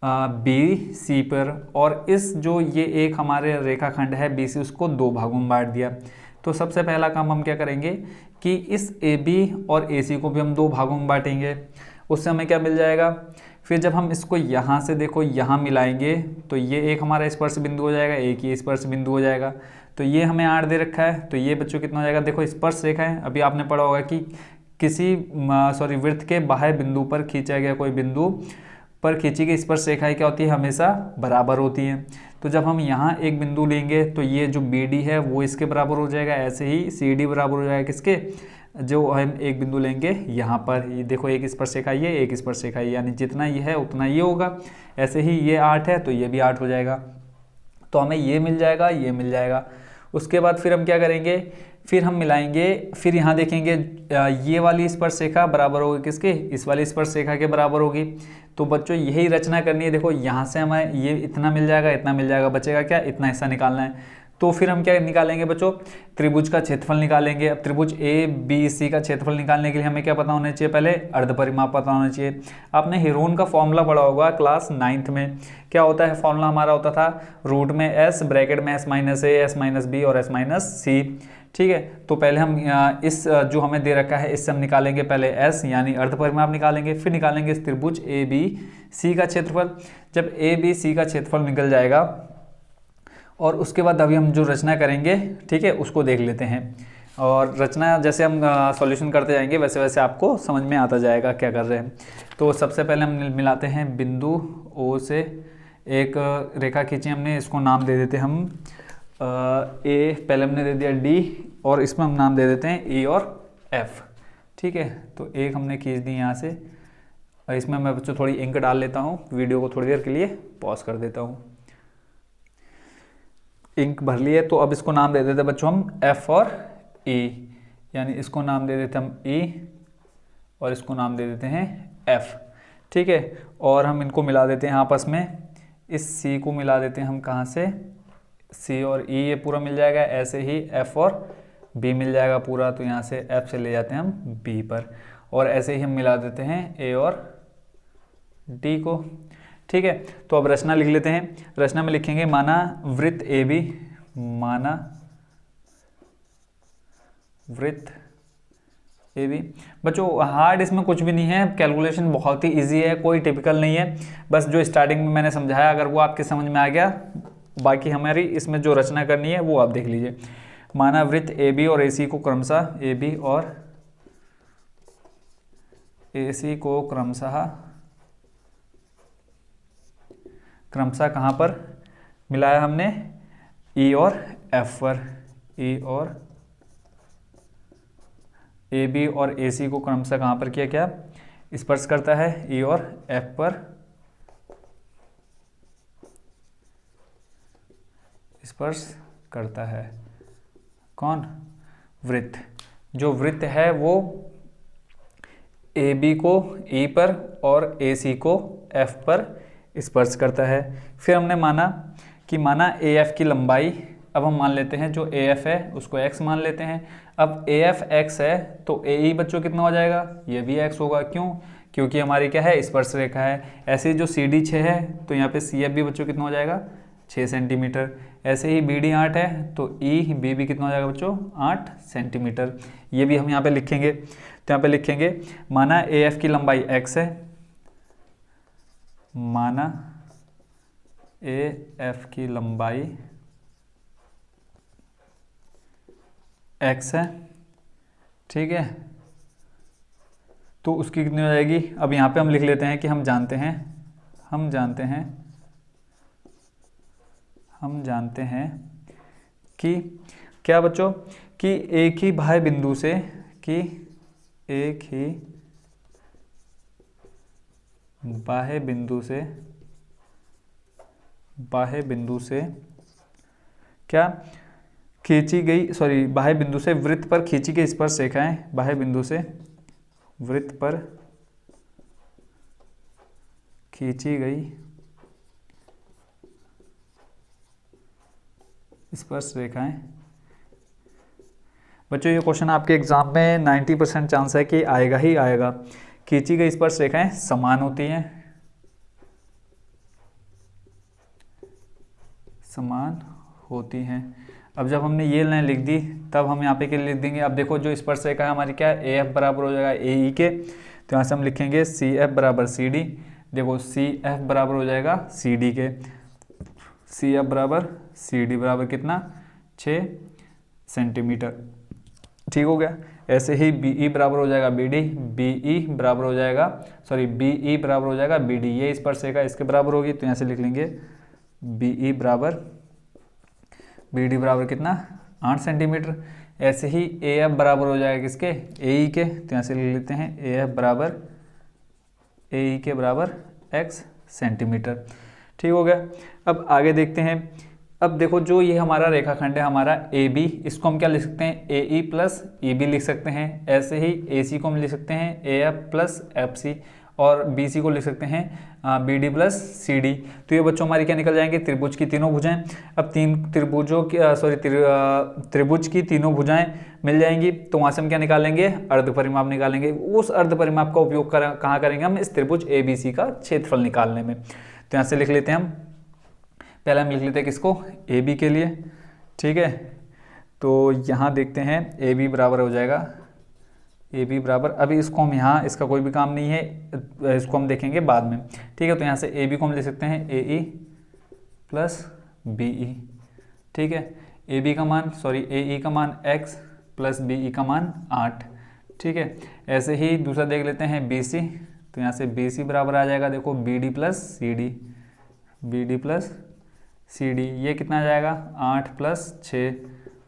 बी सी पर, और इस जो ये एक हमारे रेखाखंड है बी सी उसको 2 भागों में बांट दिया। तो सबसे पहला काम हम क्या करेंगे कि इस ए बी और ए सी को भी हम 2 भागों में बांटेंगे। उससे हमें क्या मिल जाएगा फिर जब हम इसको यहाँ से देखो यहाँ मिलाएंगे तो ये एक हमारा स्पर्श बिंदु हो जाएगा, एक ये स्पर्श बिंदु हो जाएगा। तो ये हमें 8 दे रखा है, तो ये बच्चों कितना हो जाएगा, देखो स्पर्श रेखा है, अभी आपने पढ़ा होगा कि किसी वृत्त के बाह्य बिंदु पर खींचा गया कोई बिंदु पर खींची गई स्पर्श रेखाएं क्या होती है, हमेशा बराबर होती हैं। तो जब हम यहाँ एक बिंदु लेंगे तो ये जो BD है वो इसके बराबर हो जाएगा, ऐसे ही CD बराबर हो जाएगा किसके, जो हम एक बिंदु लेंगे यहाँ पर, ये देखो एक स्पर्श रेखा ये, एक स्पर्श रेखा ये, यानी जितना ये है उतना ये होगा। ऐसे ही ये 8 है तो ये भी 8 हो जाएगा। तो हमें ये मिल जाएगा, ये मिल जाएगा। उसके बाद फिर हम क्या करेंगे, फिर हम मिलाएंगे, फिर यहाँ देखेंगे ये वाली स्पर्श रेखा बराबर होगी किसके, इस वाली स्पर्श रेखा के बराबर होगी। तो बच्चों यही रचना करनी है। देखो यहाँ से हमें ये इतना मिल जाएगा, इतना मिल जाएगा, बचेगा क्या, इतना हिस्सा निकालना है। तो फिर हम क्या निकालेंगे बच्चों, त्रिभुज का क्षेत्रफल निकालेंगे। अब त्रिभुज ABC का क्षेत्रफल निकालने के लिए हमें क्या पता होना चाहिए, पहले अर्ध परिमाप पता होना चाहिए। आपने हेरोन का फॉर्मूला पढ़ा होगा क्लास 9th में। क्या होता है फॉर्मूला, हमारा होता था रूट में S, ब्रैकेट में S minus A, S minus B और S माइनस C। ठीक है, तो पहले हम इस जो हमें दे रखा है इससे हम निकालेंगे पहले S यानी अर्ध परिमाप निकालेंगे, फिर निकालेंगे इस त्रिभुज ABC का क्षेत्रफल। जब ABC का क्षेत्रफल निकल जाएगा और उसके बाद अभी हम जो रचना करेंगे, ठीक है, उसको देख लेते हैं। और रचना जैसे हम सॉल्यूशन करते जाएंगे वैसे वैसे आपको समझ में आता जाएगा क्या कर रहे हैं। तो सबसे पहले हम मिलाते हैं बिंदु O से एक रेखा खींची हमने, इसको नाम दे देते हम A, पहले हमने दे दिया D और इसमें हम नाम दे देते हैं E और F। ठीक है, तो एक हमने खींच दी यहाँ से। इसमें मैं बच्चों थोड़ी इंक डाल लेता हूँ, वीडियो को थोड़ी देर के लिए पॉज कर देता हूँ। इंक भर लिए, तो अब इसको नाम दे देते बच्चों हम F और E, यानी इसको नाम दे देते हम E और इसको नाम दे देते हैं F। ठीक है, और हम इनको मिला देते हैं आपस में। इस C को मिला देते हैं हम कहाँ से, C और E ये पूरा मिल जाएगा। ऐसे ही F और B मिल जाएगा पूरा, तो यहाँ से F से ले जाते हैं हम B पर, और ऐसे ही हम मिला देते हैं A और D को। ठीक है, तो अब रचना लिख लेते हैं। रचना में लिखेंगे माना वृत्त AB, माना वृत्त AB। बच्चों हार्ड इसमें कुछ भी नहीं है, कैलकुलेशन बहुत ही इजी है, कोई टिपिकल नहीं है। बस जो स्टार्टिंग में मैंने समझाया अगर वो आपके समझ में आ गया, बाकी हमारी इसमें जो रचना करनी है वो आप देख लीजिए। माना वृत्त AB और AC को क्रमशः, AB और AC को क्रमशः कहाँ पर मिलाया हमने, E और F पर। E और AB और AC को क्रमशः कहाँ पर किया, क्या स्पर्श करता है, E और F पर स्पर्श करता है। कौन, वृत्त। जो वृत्त है वो AB को E पर और AC को F पर स्पर्श करता है। फिर हमने माना कि माना AF की लंबाई, अब हम मान लेते हैं जो AF है उसको x मान लेते हैं। अब AF x है तो AE बच्चों कितना हो जाएगा, ये भी x होगा। क्यों, क्योंकि हमारी क्या है, स्पर्श रेखा है। ऐसे ही जो CD 6 है तो यहाँ पे CF भी बच्चों कितना हो जाएगा, 6 सेंटीमीटर। ऐसे ही BD 8 है तो EB भी कितना हो जाएगा बच्चों, 8 सेंटीमीटर। ये भी हम यहाँ पे लिखेंगे। तो यहाँ पे लिखेंगे माना AF की लंबाई x है, माना AF की लंबाई x है। ठीक है, तो उसकी कितनी हो जाएगी, अब यहाँ पे हम लिख लेते हैं कि हम जानते हैं कि क्या बच्चों, कि एक ही बाह्य बिंदु से, कि एक ही बाह्य बिंदु से क्या खींची गई, बाह्य बिंदु से वृत्त पर खींची गई स्पर्श रेखाएं, बाह्य बिंदु से वृत्त पर खींची गई स्पर्श रेखाएं। बच्चों ये क्वेश्चन आपके एग्जाम में 90% चांस है कि आएगा ही आएगा। खींची गई स्पर्श रेखाएं समान होती हैं, अब जब हमने ये लाइन लिख दी तब हम यहाँ पे क्या लिख देंगे, अब देखो जो स्पर्श रेखा है हमारी क्या है, AF बराबर हो जाएगा AE के, तो यहाँ से हम लिखेंगे CF बराबर CD। देखो सी एफ बराबर हो जाएगा सी डी के, सी एफ बराबर सी डी बराबर कितना 6 सेंटीमीटर, ठीक हो गया। ऐसे ही बी ई बराबर हो जाएगा बी डी, बी ई बराबर हो जाएगा बी ई बराबर हो जाएगा बी डी, ये स्पर्शरेखा इसके बराबर होगी, तो यहाँ से लिख लेंगे बी ई बराबर बी डी बराबर कितना 8 सेंटीमीटर। ऐसे ही ए एफ बराबर हो जाएगा किसके ए ई के, तो यहाँ से लिख लेते हैं ए एफ बराबर ए ई के बराबर x सेंटीमीटर, ठीक हो गया। अब आगे देखते हैं। अब देखो जो ये हमारा रेखाखंड है हमारा ए बी, इसको हम क्या लिख सकते हैं ए ई प्लस ई बी लिख सकते हैं। ऐसे ही ए सी को हम लिख सकते हैं A F plus F C, और बी सी को लिख सकते हैं B D plus C D. तो ये बच्चों हमारी क्या निकल जाएंगे त्रिभुज की तीनों भुजाएं। अब तीन त्रिभुजों की त्रिभुज की तीनों भुजाएं मिल जाएंगी, तो वहाँ से हम क्या निकालेंगे अर्ध परिमाप निकालेंगे। उस अर्ध परिमाप का उपयोग कहाँ करेंगे हम इस त्रिभुज ए बी सी का क्षेत्रफल निकालने में। तो यहाँ से लिख लेते हैं हम, पहले हम लिख लेते हैं किसको ए बी के लिए, ठीक है। तो यहाँ देखते हैं ए बी बराबर हो जाएगा ए बी बराबर, अभी इसको हम यहाँ इसका कोई भी काम नहीं है, इसको हम देखेंगे बाद में, ठीक है। तो यहाँ से ए बी को हम लिख सकते हैं ए ई प्लस बी ई, ठीक है। ए बी का मान ए ई का मान x प्लस बी ई का मान 8, ठीक है। ऐसे ही दूसरा देख लेते हैं बी सी, तो यहाँ से बी सी बराबर आ जाएगा देखो B D plus C D, B D plus C D, ये कितना आ जाएगा 8 प्लस 6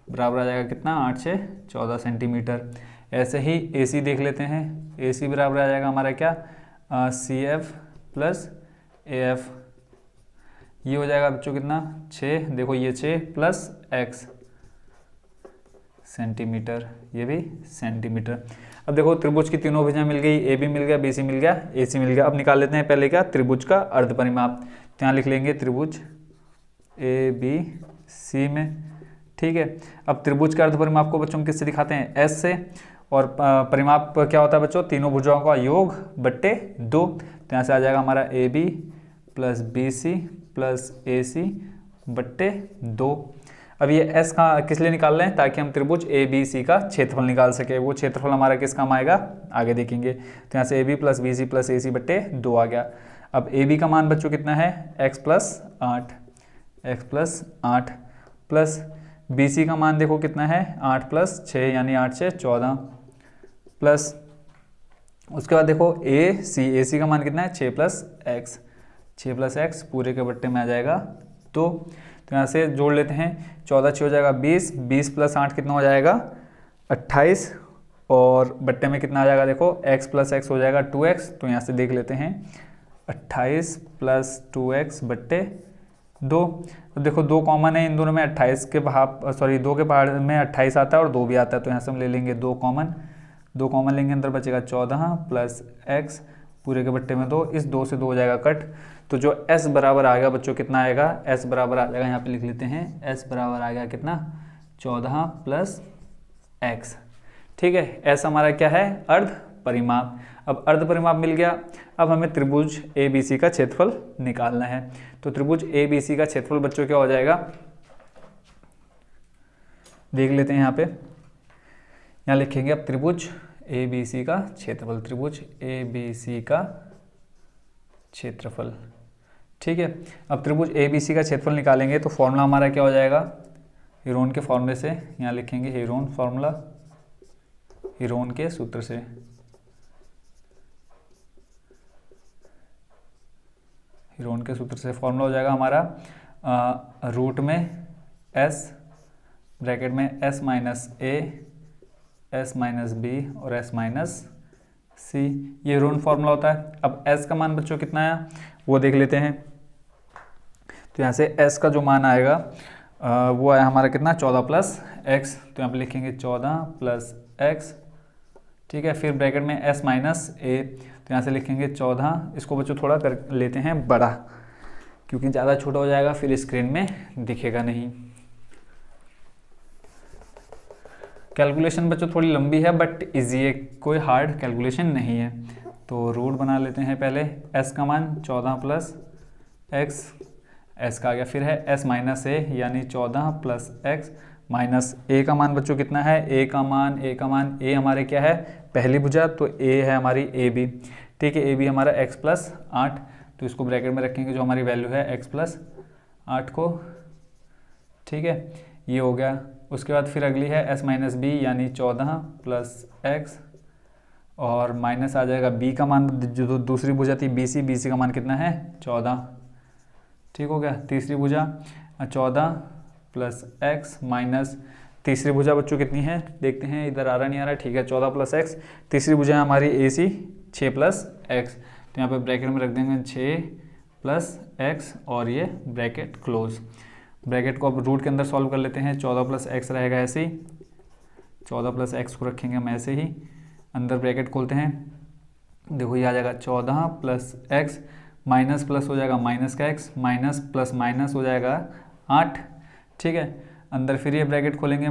बराबर आ जाएगा कितना 8 से 14 सेंटीमीटर। ऐसे ही ए सी देख लेते हैं, ए सी बराबर आ जाएगा हमारा क्या C F plus A F, ये हो जाएगा बच्चों कितना 6, देखो ये 6 प्लस x सेंटीमीटर, ये भी सेंटीमीटर। अब देखो त्रिभुज की तीनों भुजाएं मिल गई, ए बी मिल गया, बी सी मिल गया, ए सी मिल गया। अब निकाल लेते हैं पहले क्या त्रिभुज का अर्ध परिमाप। तो यहाँ लिख लेंगे त्रिभुज ए बी सी में, ठीक है। अब त्रिभुज का अर्ध परिमाप को बच्चों किससे दिखाते हैं एस से, और परिमाप क्या होता है बच्चों तीनों भुजाओं का योग बट्टे 2। तो यहाँ से आ जाएगा हमारा A B plus B C plus A C बट्टे 2। अब ये एस का किस लिए निकाल रहे हैं ताकि हम त्रिभुज ए बी सी का क्षेत्रफल निकाल सके। वो क्षेत्रफल हमारा किस काम आएगा आगे देखेंगे। तो यहाँ से A B plus B C plus A C बट्टे 2 आ गया। अब ए बी का मान बच्चों कितना है x plus 8 plus B C का मान देखो कितना है 8 प्लस 6 यानी 8 से 14 प्लस उसके बाद देखो ए सी का मान कितना है 6 प्लस एक्स पूरे के बट्टे में आ जाएगा 2। तो यहाँ से जोड़ लेते हैं 14 6 हो जाएगा 20 प्लस 8 कितना हो जाएगा 28 और बट्टे में कितना आ जाएगा देखो x प्लस एक्स हो जाएगा 2x। तो यहाँ से देख लेते हैं 28 प्लस 2x बट्टे 2। तो देखो 2 कॉमन है इन दोनों में, 28 के दो के पहाड़ में 28 आता है और 2 भी आता है। तो यहाँ से हम ले लेंगे 2 कॉमन लेंगे, अंदर बचेगा 14 प्लस x पूरे के बट्टे में 2। इस 2 से 2 हो जाएगा कट। तो जो s बराबर आएगा बच्चों कितना आएगा s बराबर आ जाएगा, यहाँ पे लिख लेते हैं s बराबर आ गया कितना 14 प्लस x, ठीक है। s हमारा क्या है अर्ध परिमाप। अब अर्ध परिमाप मिल गया, अब हमें त्रिभुज ए बी सी का क्षेत्रफल निकालना है। तो त्रिभुज ए बी सी का क्षेत्रफल बच्चों क्या हो जाएगा देख लेते हैं यहाँ पे, यहाँ लिखेंगे अब त्रिभुज ए बी सी का क्षेत्रफल, त्रिभुज ए बी सी का क्षेत्रफल, ठीक है। अब त्रिभुज ए बी सी का क्षेत्रफल निकालेंगे तो फॉर्मूला हमारा क्या हो जाएगा हीरोन के फॉर्मूले से, यहाँ लिखेंगे हीरोन फॉर्मूला, हीरोन के सूत्र से। हीरोन के सूत्र से फॉर्मूला हो जाएगा हमारा रूट में s ब्रैकेट में s minus a s minus b और s माइनस c, ये हीरोन फॉर्मूला होता है। अब s का मान बच्चों कितना आया वो देख लेते हैं। तो यहाँ से s का जो मान आएगा वो आया हमारा कितना 14 प्लस x। तो यहाँ पे लिखेंगे 14 प्लस x, ठीक है। फिर ब्रैकेट में s माइनस a, तो यहाँ से लिखेंगे 14। इसको बच्चों थोड़ा कर लेते हैं बड़ा क्योंकि ज़्यादा छोटा हो जाएगा फिर स्क्रीन में दिखेगा नहीं। कैलकुलेशन बच्चों थोड़ी लंबी है बट इजी है, कोई हार्ड कैलकुलेशन नहीं है। तो रूट बना लेते हैं पहले, s का मान 14 प्लस x, s का आ गया, फिर है s माइनस a यानी 14 प्लस x माइनस a का मान बच्चों कितना है a का मान a हमारे क्या है पहली भुजा, तो a है हमारी ए बी, ठीक है। ए बी हमारा x प्लस 8, तो इसको ब्रैकेट में रखेंगे जो हमारी वैल्यू है x प्लस 8 को, ठीक है, ये हो गया। उसके बाद फिर अगली है s माइनस बी यानी 14 प्लस x, और माइनस आ जाएगा b का मान, जो दूसरी भुजा थी बी सी का मान कितना है 14, ठीक हो गया। तीसरी भुजा 14 प्लस x माइनस तीसरी भुजा बच्चों कितनी है देखते हैं, इधर आ रहा नहीं आ रहा, ठीक है, 14 प्लस x। तीसरी भुजा है हमारी ए सी 6 प्लस x, तो यहाँ पे ब्रैकेट में रख देंगे 6 प्लस x और ये ब्रैकेट क्लोज। ब्रैकेट को अब रूट के अंदर सॉल्व कर लेते हैं। 14 प्लस x रहेगा ऐसे ही, 14 प्लस x को रखेंगे हम ऐसे ही, अंदर ब्रैकेट खोलते हैं, देखो ये आ जाएगा 14 प्लस x माइनस प्लस हो जाएगा माइनस का x, माइनस प्लस माइनस हो जाएगा 8, ठीक है। अंदर फिर ये ब्रैकेट खोलेंगे,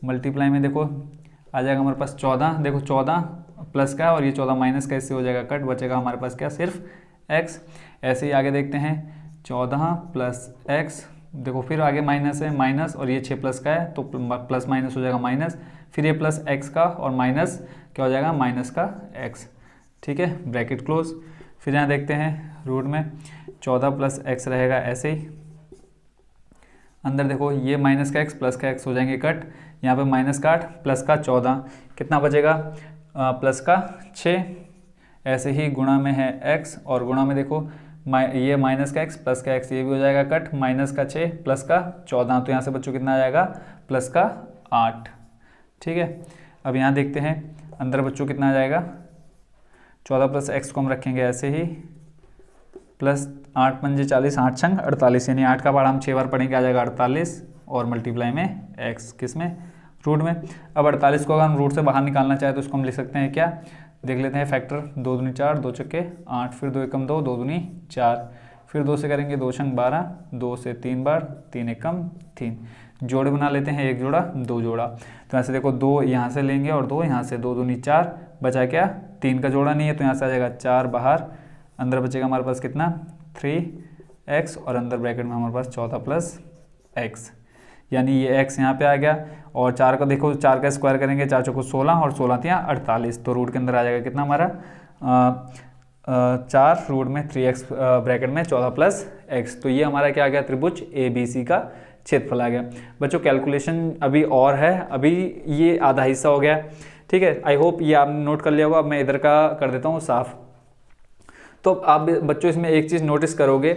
मल्टीप्लाई में देखो आ जाएगा हमारे पास 14, देखो 14 प्लस का और ये 14 माइनस का, इससे हो जाएगा कट, बचेगा हमारे पास क्या सिर्फ x। ऐसे ही आगे देखते हैं 14 प्लस x, देखो फिर आगे माइनस है, माइनस और ये 6 प्लस का है तो प्लस माइनस हो जाएगा माइनस, फिर ये प्लस x का और माइनस क्या हो जाएगा माइनस का x, ठीक है, ब्रैकेट क्लोज। फिर यहाँ देखते हैं रूट में 14 प्लस x रहेगा ऐसे ही, अंदर देखो ये माइनस का x प्लस का x हो जाएंगे कट, यहाँ पे माइनस का 8 प्लस का 14 कितना बचेगा प्लस का 6, ऐसे ही गुणा में है x और गुणा में देखो ये माइनस का x प्लस का x, ये भी हो जाएगा कट, माइनस का 6 प्लस का 14, तो यहाँ से बच्चों कितना आ जाएगा प्लस का 8, ठीक है। अब यहाँ देखते हैं अंदर बच्चों कितना आ जाएगा, 14 प्लस x को हम रखेंगे ऐसे ही, प्लस 8 पंजे 40, 8 छंग 48, यानी 8 का पहाड़ा हम 6 बार पढ़ेंगे, आ जाएगा 48 और मल्टीप्लाई में x किस में रूट में। अब 48 को अगर हम रूट से बाहर निकालना चाहें तो उसको हम लिख सकते हैं क्या, देख लेते हैं फैक्टर, 2 दूनी 4, 2 चक्के 8, फिर 2 एकम 2, 2 दूनी 4, फिर 2 से करेंगे 2 छंग 12, 2 से 3 बार, 3 एकम 3, जोड़े बना लेते हैं, 1 जोड़ा 2 जोड़ा, तो ऐसे देखो 2 यहाँ से लेंगे और 2 यहाँ से, 2 दूनी 4, बचा क्या 3 का जोड़ा नहीं है तो यहाँ से आ जाएगा 4 बाहर, अंदर बचेगा हमारे पास कितना 3x और अंदर ब्रैकेट में हमारे पास 14 प्लस x, यानी ये x यहाँ पे आ गया, और 4 का देखो 4 का स्क्वायर करेंगे, 4 चौको 16 और 16 थी 48, तो रूट के अंदर आ जाएगा कितना हमारा 4 रूट में 3x ब्रैकेट में 14 प्लस x, तो ये हमारा क्या आ गया त्रिभुज ABC का क्षेत्रफल आ गया। बच्चों कैलकुलेशन अभी और है, अभी ये आधा हिस्सा हो गया, ठीक है। आई होप ये आपने नोट कर लिया होगा। अब मैं इधर का कर देता हूँ साफ। तो आप बच्चों इसमें एक चीज़ नोटिस करोगे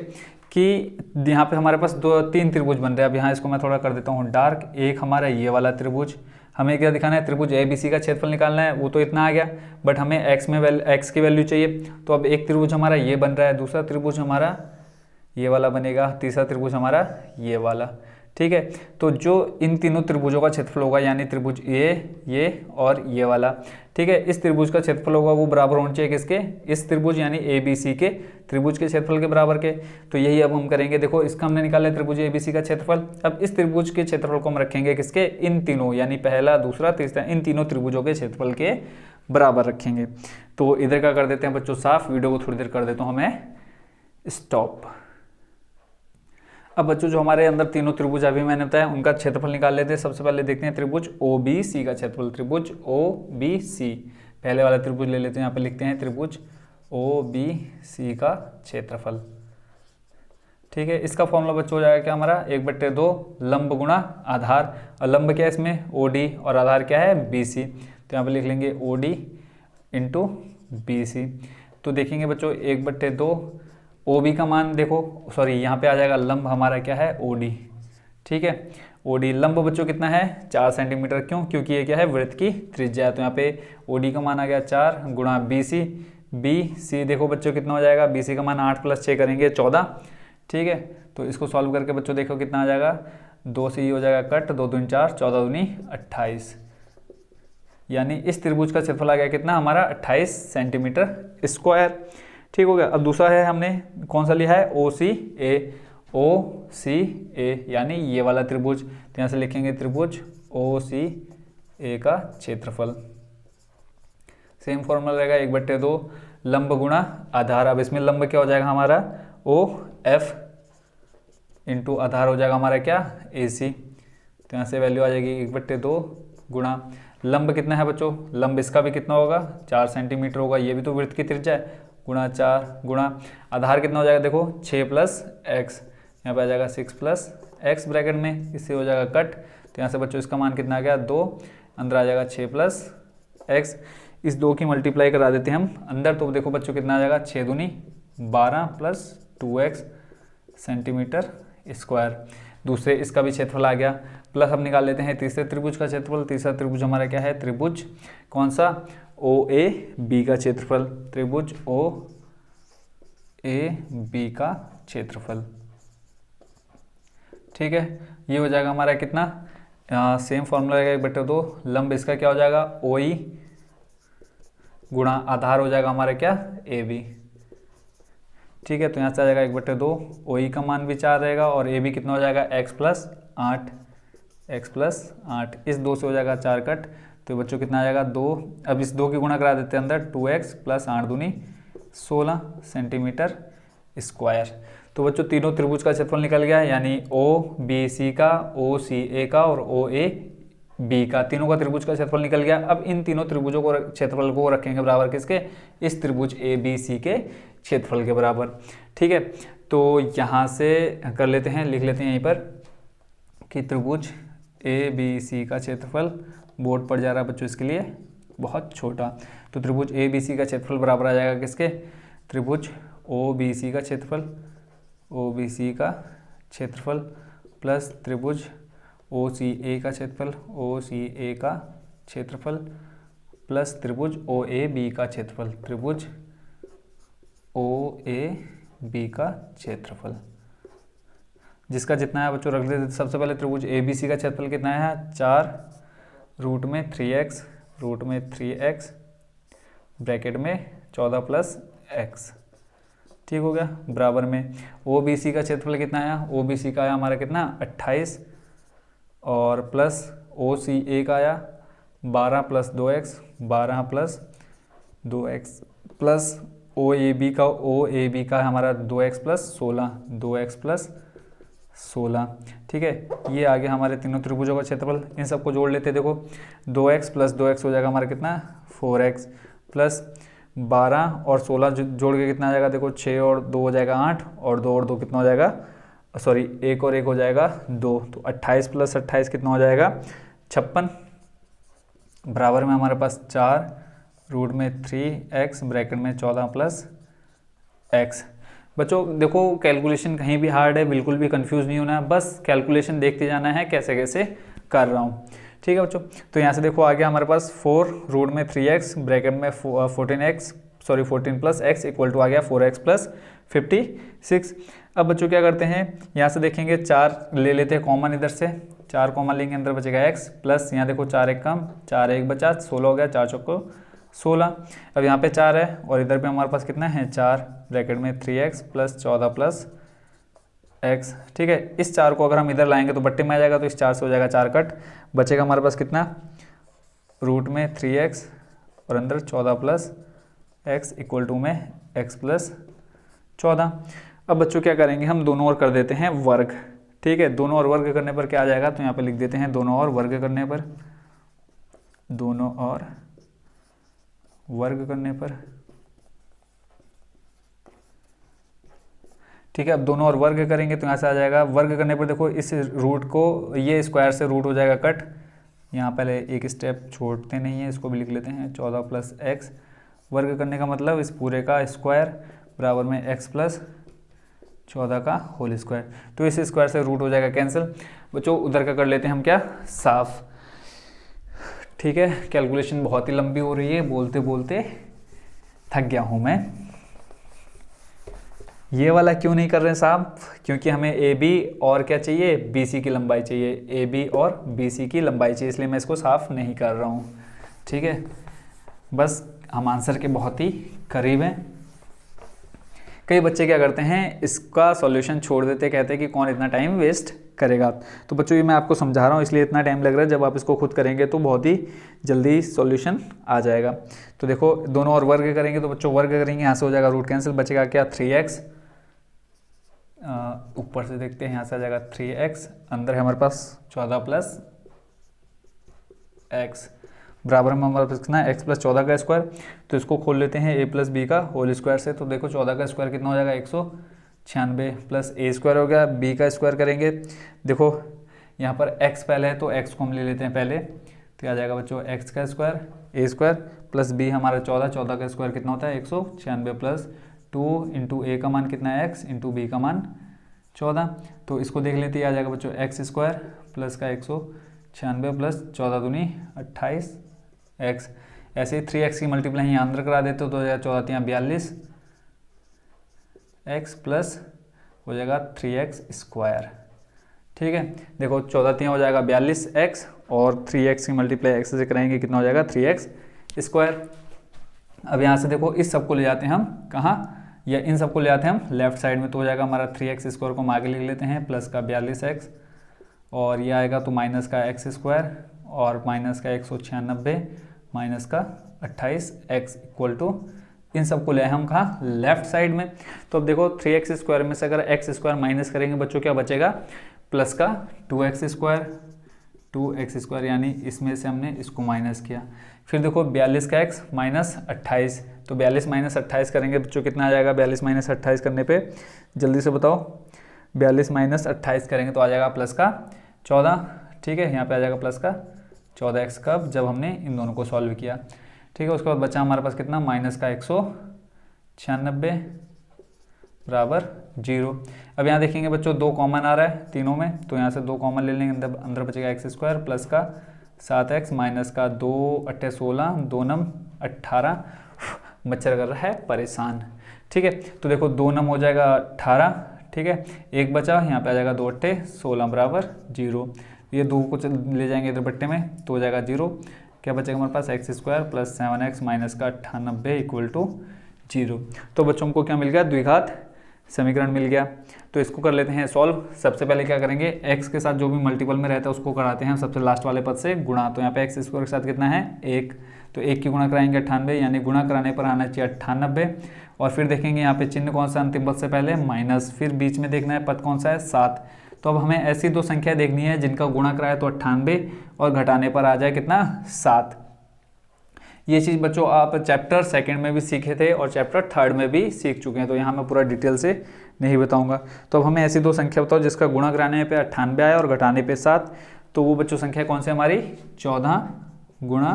कि यहाँ पे हमारे पास 3 त्रिभुज बन रहे हैं। अब यहाँ इसको मैं थोड़ा कर देता हूँ डार्क। एक हमारा ये वाला त्रिभुज, हमें क्या दिखाना है, त्रिभुज ABC का क्षेत्रफल निकालना है, वो तो इतना आ गया, बट हमें x की वैल्यू चाहिए। तो अब एक त्रिभुज हमारा ये बन रहा है, दूसरा त्रिभुज हमारा ये वाला बनेगा, तीसरा त्रिभुज हमारा ये वाला, ठीक है। तो जो इन तीनों त्रिभुजों का क्षेत्रफल होगा, यानी त्रिभुज ये और ये वाला, ठीक है, इस त्रिभुज का क्षेत्रफल होगा वो बराबर होना चाहिए किसके, इस त्रिभुज यानी ABC के त्रिभुज के क्षेत्रफल के बराबर के। तो यही अब हम करेंगे। देखो इसका हमने निकाला त्रिभुज ABC का क्षेत्रफल, अब इस त्रिभुज के क्षेत्रफल को हम रखेंगे किसके, इन तीनों यानी पहला दूसरा तीसरा, इन तीनों त्रिभुजों के क्षेत्रफल के बराबर रखेंगे। तो इधर का कर देते हैं बच्चों साफ, वीडियो को थोड़ी देर कर देता हूँ हमें स्टॉप। अब बच्चों जो हमारे अंदर तीनों त्रिभुज अभी मैंने बताया उनका क्षेत्रफल निकाल लेते हैं। सबसे पहले देखते हैं त्रिभुज OBC का क्षेत्रफल, त्रिभुज OBC पहले वाला त्रिभुज ले लेते हैं, यहाँ पे लिखते हैं त्रिभुज OBC का क्षेत्रफल, ठीक है। इसका फॉर्मूला बच्चों हो जाएगा क्या हमारा 1/2 लंब गुणा आधार, और लंब क्या है इसमें OD और आधार क्या है BC, तो यहाँ पे लिख लेंगे OD इंटू BC। तो देखेंगे बच्चों 1/2 OB का मान देखो, सॉरी यहाँ पे आ जाएगा लंब हमारा क्या है OD, ठीक है। OD लंब बच्चों कितना है 4 सेंटीमीटर, क्यों, क्योंकि ये क्या है वृत्त की त्रिज्या है। तो यहाँ पे OD का मान आ गया 4 गुणा BC देखो बच्चों कितना हो जाएगा, BC का मान 8 + 6 करेंगे 14, ठीक है। तो इसको सॉल्व करके बच्चों देखो कितना आ जाएगा, 2 से ये हो जाएगा कट, 2 दूनी 4, 14 दूनी 28, यानी इस त्रिभुज का क्षेत्रफल आ गया कितना हमारा 28 सेंटीमीटर स्क्वायर, ठीक हो गया। अब दूसरा है हमने कौन सा लिया है OCA, यानी ये वाला त्रिभुज, तो यहाँ से लिखेंगे त्रिभुज OCA का क्षेत्रफल, सेम फॉर्मूला रहेगा 1/2 लंब गुणा आधार। अब इसमें लंब क्या हो जाएगा हमारा OF इंटू आधार हो जाएगा हमारा क्या AC, तो यहाँ से वैल्यू आ जाएगी 1/2 गुणा लंब कितना है बच्चों, लंब इसका भी कितना होगा 4 सेंटीमीटर होगा, ये भी तो वृत्त की त्रिज्या है, गुणा 4 गुणा आधार कितना हो जाएगा देखो 6 प्लस एक्स, यहाँ पे आ जाएगा 6 प्लस एक्स ब्रैकेट में, इससे हो जाएगा कट। तो यहाँ से बच्चों इसका मान कितना आ गया 2, अंदर आ जाएगा 6 प्लस एक्स, इस 2 की मल्टीप्लाई करा देते हैं हम अंदर, तो देखो बच्चों कितना आ जाएगा 6 दूनी 12 प्लस 2x सेंटीमीटर स्क्वायर। दूसरे इसका भी क्षेत्रफल आ गया, प्लस अब निकाल लेते हैं तीसरे त्रिभुज का क्षेत्रफल। तीसरा त्रिभुज हमारा क्या है, त्रिभुज कौन सा, ओ ए बी का क्षेत्रफल, त्रिभुज ओ ए बी का क्षेत्रफल। ठीक है, ये हो जाएगा हमारा कितना, सेम फॉर्मूला रहेगा 1/2, लंब इसका क्या हो जाएगा ओ ई गुणा आधार हो जाएगा हमारा क्या ए बी। ठीक है, तो यहाँ से आ जाएगा 1/2, ओ ई का मान भी 4 रहेगा और ए बी कितना हो जाएगा x प्लस 8, इस 2 से हो जाएगा 4 कट, तो बच्चों कितना आ जाएगा 2, अब इस 2 की गुणा करा देते हैं अंदर, 2x प्लस 8 दूनी 16 सेंटीमीटर स्क्वायर। तो बच्चों तीनों त्रिभुज का क्षेत्रफल निकल गया, यानी ओ बी सी का, ओ सी ए का और ओ ए बी का, तीनों का त्रिभुज का क्षेत्रफल निकल गया। अब इन तीनों त्रिभुजों को क्षेत्रफल को रखेंगे बराबर किसके, इस त्रिभुज ए बी सी के क्षेत्रफल के बराबर। ठीक है, तो यहाँ से कर लेते हैं, लिख लेते हैं यहीं पर कि त्रिभुज ए बी सी का क्षेत्रफल, बोर्ड पर जा रहा है बच्चों इसके लिए बहुत छोटा, तो त्रिभुज ए बी सी का क्षेत्रफल बराबर आ जाएगा किसके, त्रिभुज ओ बी सी का क्षेत्रफल, ओ बी सी का क्षेत्रफल प्लस त्रिभुज ओ सी ए का क्षेत्रफल, ओ सी ए का क्षेत्रफल प्लस त्रिभुज ओ ए बी का क्षेत्रफल, त्रिभुज ओ ए बी का क्षेत्रफल, जिसका जितना है बच्चों रख देते। सबसे पहले त्रिभुज ए बी सी का क्षेत्रफल कितना है 4 रूट में 3x ब्रैकेट में 14 प्लस एक्स। ठीक हो गया, बराबर में ओ बी सी का क्षेत्रफल कितना आया, ओ बी सी का आया हमारा कितना 28 और प्लस ओ सी ए का आया 12 plus 2x, 12 plus 2x plus ओ ए बी का हमारा 2x प्लस 16, 2x प्लस 16। ठीक है, ये आ गया हमारे तीनों त्रिभुजों का क्षेत्रफल। इन सबको जोड़ लेते हैं, देखो 2x प्लस 2x हो जाएगा हमारा कितना 4x प्लस 12 और 16 जोड़ के कितना आ जाएगा, देखो 6 और 2 हो जाएगा 8 और 2 और 2 कितना हो जाएगा, सॉरी 1 और 1 हो जाएगा 2, तो 28 प्लस 28 कितना हो जाएगा 56, बराबर में हमारे पास 4 रूट में 3x ब्रैकेट में 14 प्लस x। बच्चों देखो कैलकुलेशन कहीं भी हार्ड है, बिल्कुल भी कंफ्यूज नहीं होना है, बस कैलकुलेशन देखते जाना है कैसे कैसे कर रहा हूँ। ठीक है बच्चों, तो यहाँ से देखो आ गया हमारे पास 4 रूट में 3x ब्रैकेट में 14 प्लस x इक्वल टू आ गया 4x प्लस 56। अब बच्चों क्या करते हैं, यहाँ से देखेंगे 4 ले लेते हैं कॉमन, इधर से 4 कॉमन लेंगे, अंदर बचेगा x प्लस यहाँ देखो 4 एक कम 4 एक बचा 16 हो गया, 4 चौको 16। अब यहाँ पे 4 है और इधर पे हमारे पास कितना है 4 ब्रैकेट में 3x प्लस 14 प्लस x। ठीक है, इस 4 को अगर हम इधर लाएंगे तो बट्टे में आ जाएगा, तो इस 4 से हो जाएगा 4 कट, बचेगा हमारे पास कितना रूट में 3x और अंदर 14 प्लस x इक्वल टू में x प्लस 14। अब बच्चों क्या करेंगे, हम दोनों ओर कर देते हैं वर्ग। ठीक है, दोनों ओर वर्ग करने पर क्या आ जाएगा, तो यहाँ पे लिख देते हैं दोनों ओर वर्ग करने पर, दोनों ओर वर्ग करने पर। ठीक है, अब दोनों ओर वर्ग करेंगे तो यहाँ से आ जाएगा, वर्ग करने पर देखो इस रूट को, ये स्क्वायर से रूट हो जाएगा कट, यहाँ पहले एक स्टेप छोड़ते नहीं है, इसको भी लिख लेते हैं 14 प्लस एक्स। वर्ग करने का मतलब इस पूरे का स्क्वायर बराबर में x प्लस 14 का होल स्क्वायर, तो इस स्क्वायर से रूट हो जाएगा कैंसिल। बच्चों उधर का कर लेते हैं हम क्या साफ। ठीक है, कैलकुलेशन बहुत ही लंबी हो रही है, बोलते बोलते थक गया हूँ मैं। ये वाला क्यों नहीं कर रहे साहब, क्योंकि हमें ए बी और क्या चाहिए, बी सी की लंबाई चाहिए, ए बी और बी सी की लंबाई चाहिए, इसलिए मैं इसको साफ नहीं कर रहा हूँ। ठीक है, बस हम आंसर के बहुत ही करीब हैं। कई बच्चे क्या करते हैं, इसका सॉल्यूशन छोड़ देते, कहते हैं कि कौन इतना टाइम वेस्ट करेगा। तो बच्चों ये मैं आपको समझा रहा हूँ, इसलिए इतना टाइम लग रहा है, जब आप इसको खुद करेंगे तो बहुत ही जल्दी सॉल्यूशन आ जाएगा। तो देखो दोनों और वर्ग करेंगे, तो बच्चों वर्ग करेंगे, यहाँ से हो जाएगा रूट कैंसिल, बचेगा क्या 3x, ऊपर से देखते हैं यहाँ से आ जाएगा 3x, अंदर है हमारे पास 14 प्लस x, बराबर में हमारे पास कितना है x प्लस 14 का स्क्वायर। तो इसको खोल लेते हैं a प्लस बी का होल स्क्वायर से। तो देखो 14 का स्क्वायर कितना हो जाएगा 196 प्लस a स्क्वायर हो गया, b का स्क्वायर करेंगे। देखो यहाँ पर x पहले है तो x को हम ले लेते हैं पहले, तो आ जाएगा बच्चों x का square a square plus b हमारा 14 का स्क्वायर कितना होता है 196 प्लस 2 इंटू a का मान कितना है x इंटू b का मान 14। तो इसको देख लेते हैं, आ जाएगा बच्चों एक्स स्क्वायर प्लस का 196 प्लस 14 दूनी 28 x। ऐसे ही 3x की मल्टीप्लाई यहाँ अंदर करा देते हो तो हो जाएगा 14 42 x प्लस हो जाएगा 3x स्क्वायर। ठीक है, देखो 14 हो जाएगा 42 x और 3x की मल्टीप्लाई x से कराएंगे कितना हो जाएगा 3x स्क्वायर। अब यहाँ से देखो इस सब को ले जाते हैं हम कहाँ, या इन सबको ले आते हैं हम लेफ्ट साइड में, तो हो जाएगा हमारा 3x स्क्वायर को हम आगे लिख लेते हैं प्लस का 42x और ये आएगा तो माइनस का x स्क्वायर और माइनस का 196 माइनस का 28x इक्वल टू इन सबको ले आए हम कहाँ लेफ्ट साइड में। तो अब देखो 3x स्क्वायर में से अगर x स्क्वायर माइनस करेंगे बच्चों क्या बचेगा प्लस का 2x स्क्वायर, यानी इसमें से हमने इसको माइनस किया। फिर देखो 42 का x माइनस 28, तो 42 माइनस 28 करेंगे बच्चों कितना आ जाएगा 42 माइनस 28 करने पे जल्दी से बताओ 42 माइनस 28 करेंगे तो आ जाएगा प्लस का 14। ठीक है, यहाँ पे आ जाएगा प्लस का 14x कब जब हमने इन दोनों को सॉल्व किया। ठीक है, उसके बाद बचा हमारे पास कितना माइनस का 196 बराबर 0। अब यहाँ देखेंगे बच्चों 2 कॉमन आ रहा है तीनों में, तो यहाँ से 2 कॉमन ले लेंगे, अंदर बचेगा x स्क्वायर प्लस का 7x माइनस का 2 8 16 2 9 18 मच्छर कर रहा है परेशान। ठीक है, तो देखो 2 9 हो जाएगा 18। ठीक है, एक बचा यहाँ पे आ जाएगा 2 8 16 बराबर 0। ये 2 को ले जाएंगे इधर बट्टे में तो हो जाएगा 0। क्या बचेगा हमारे पास x square plus 7x minus का 98 इक्वल टू 0। तो बच्चों को क्या मिल गया द्विघात समीकरण मिल गया। तो इसको कर लेते हैं सॉल्व। सबसे पहले क्या करेंगे x के साथ जो भी मल्टीपल में रहता है उसको कराते हैं सबसे लास्ट वाले पद से गुणा। तो यहाँ पे x स्क्वायर के साथ कितना है 1, तो 1 की गुणा कराएंगे 98, यानी गुणा कराने पर आना चाहिए 98। और फिर देखेंगे यहाँ पे चिन्ह कौन सा अंतिम पद से पहले माइनस, फिर बीच में देखना है पद कौन सा है 7। तो अब हमें ऐसी 2 संख्या देखनी है जिनका गुणा कराए तो 98 और घटाने पर आ जाए कितना 7। ये चीज़ बच्चों आप चैप्टर 2 में भी सीखे थे और चैप्टर 3 में भी सीख चुके हैं, तो यहाँ मैं पूरा डिटेल से नहीं बताऊंगा। तो अब हमें ऐसी 2 संख्या बताओ जिसका गुणा कराने पे 98 आया और घटाने पे 7। तो वो बच्चों संख्या कौन सी हमारी 14 गुणा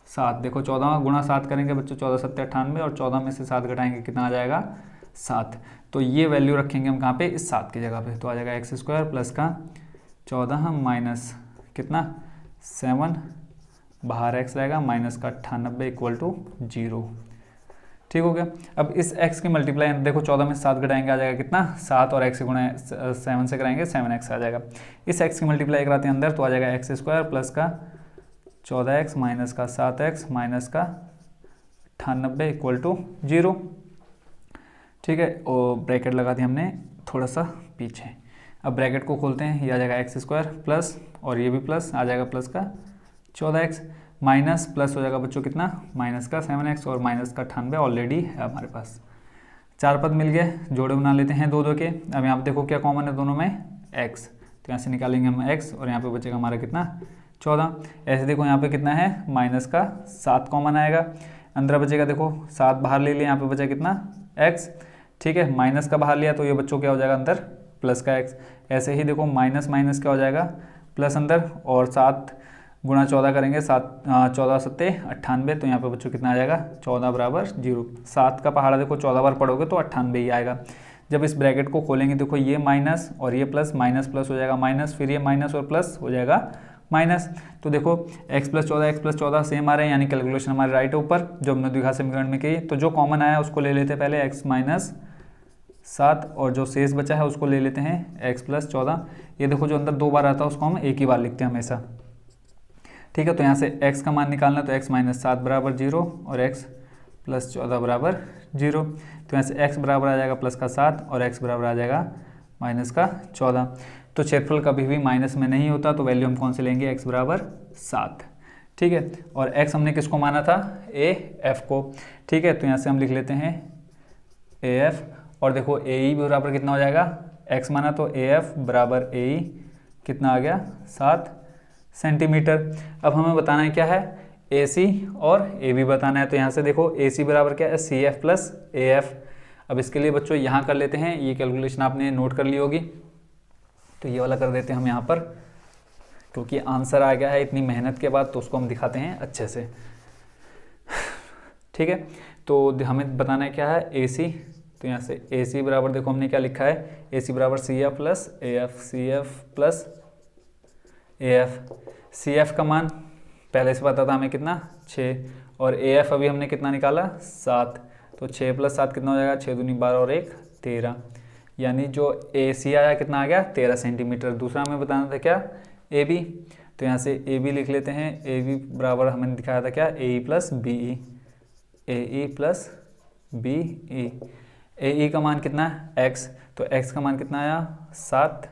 7। देखो 14 गुणा 7 करेंगे बच्चों 14 7 98 और 14 में से 7 घटाएंगे कितना आ जाएगा 7। तो ये वैल्यू रखेंगे हम कहाँ पे इस 7 की जगह पे, तो आ जाएगा x स्क्वायर प्लस का 14 माइनस कितना 7 बाहर x रहेगा माइनस का 98 इक्वल टू 0। ठीक हो गया। अब इस x की मल्टीप्लाई देखो 14 में 7 घटाएंगे आ जाएगा कितना 7 और x से गुणा 7 से कराएंगे 7x आ जाएगा। इस x की मल्टीप्लाई कराते हैं अंदर तो आ जाएगा x स्क्वायर प्लस का 14x माइनस का 7x माइनस का 98 इक्वल टू 0। ठीक है, और ब्रैकेट लगा दी हमने थोड़ा सा पीछे। अब ब्रैकेट को खोलते हैं, ये आ जाएगा x स्क्वायर प्लस और ये भी प्लस आ जाएगा प्लस का 14x माइनस प्लस हो जाएगा बच्चों कितना माइनस का 7x और माइनस का 98 ऑलरेडी है हमारे पास। 4 पद मिल गए, जोड़े बना लेते हैं 2 2 के। अब यहाँ पे देखो क्या कॉमन है दोनों में x, तो यहाँ से निकालेंगे हम x और यहाँ पे बचेगा हमारा कितना 14। ऐसे देखो यहाँ पे कितना है माइनस का 7 कॉमन आएगा, अंदर बचेगा देखो 7 बाहर ले लिया, यहाँ पे बचा कितना x। ठीक है, माइनस का बाहर लिया तो ये बच्चों क्या हो जाएगा अंदर प्लस का x। ऐसे ही देखो माइनस माइनस क्या हो जाएगा प्लस अंदर, और 7 गुणा 14 करेंगे 14 7 98, तो यहाँ पे बच्चों कितना आ जाएगा 14 बराबर 0। 7 का पहाड़ा देखो 14 बार पढ़ोगे तो 98 ही आएगा। जब इस ब्रैकेट को खोलेंगे देखो ये माइनस और ये प्लस, माइनस प्लस हो जाएगा माइनस, फिर ये माइनस और प्लस हो जाएगा माइनस। तो देखो x प्लस 14 सेम आ रहे हैं, यानी कैलकुलेशन हमारे राइट है ऊपर जो हमने द्विघात समीकरण में की। तो जो कॉमन आया उसको ले लेते हैं पहले x माइनस 7 और जो शेष बचा है उसको ले लेते हैं x प्लस 14। ये देखो जो अंदर 2 बार आता है उसको हम एक ही बार लिखते हैं हमेशा। ठीक है, तो यहाँ से x का मान निकालना, तो x माइनस 7 बराबर 0 और x प्लस 14 बराबर 0। तो यहाँ से x बराबर आ जाएगा प्लस का 7 और x बराबर आ जाएगा माइनस का 14। तो क्षेत्रफल कभी भी माइनस में नहीं होता, तो वैल्यू हम कौन से लेंगे x बराबर 7। ठीक है, और x हमने किसको माना था a f को। ठीक है, तो यहाँ से हम लिख लेते हैं a f, और देखो a e बराबर कितना हो जाएगा x माना तो a f बराबर a e कितना आ गया 7 सेंटीमीटर। अब हमें बताना है क्या है ए सी और ए बी बताना है। तो यहाँ से देखो ए सी बराबर क्या है, C F plus A F. अब इसके लिए बच्चों यहाँ कर लेते हैं, ये कैलकुलेशन आपने नोट कर ली होगी, तो ये वाला कर देते हैं हम यहाँ पर, क्योंकि आंसर आ गया है इतनी मेहनत के बाद, तो उसको हम दिखाते हैं अच्छे से। ठीक है, तो हमें बताना है क्या है, ए सी। तो यहाँ से ए सी बराबर देखो हमने क्या लिखा है, ए सी बराबर C F plus A F, C F plus A F. C F का मान पहले से पता था हमें कितना, 6, और ए एफ अभी हमने कितना निकाला, 7। तो 6 + 7 कितना हो जाएगा, 6 दूनी 12 और 1 13, यानी जो ए सी आया कितना आ गया, 13 सेंटीमीटर। दूसरा हमें बताना था क्या, ए बी। तो यहाँ से ए बी लिख लेते हैं, ए बी बराबर हमने दिखाया था क्या, ए ई प्लस बी ई, ए ई प्लस बी ई। ए ई का मान कितना है, एक्स, तो एक्स का मान कितना आया, 7,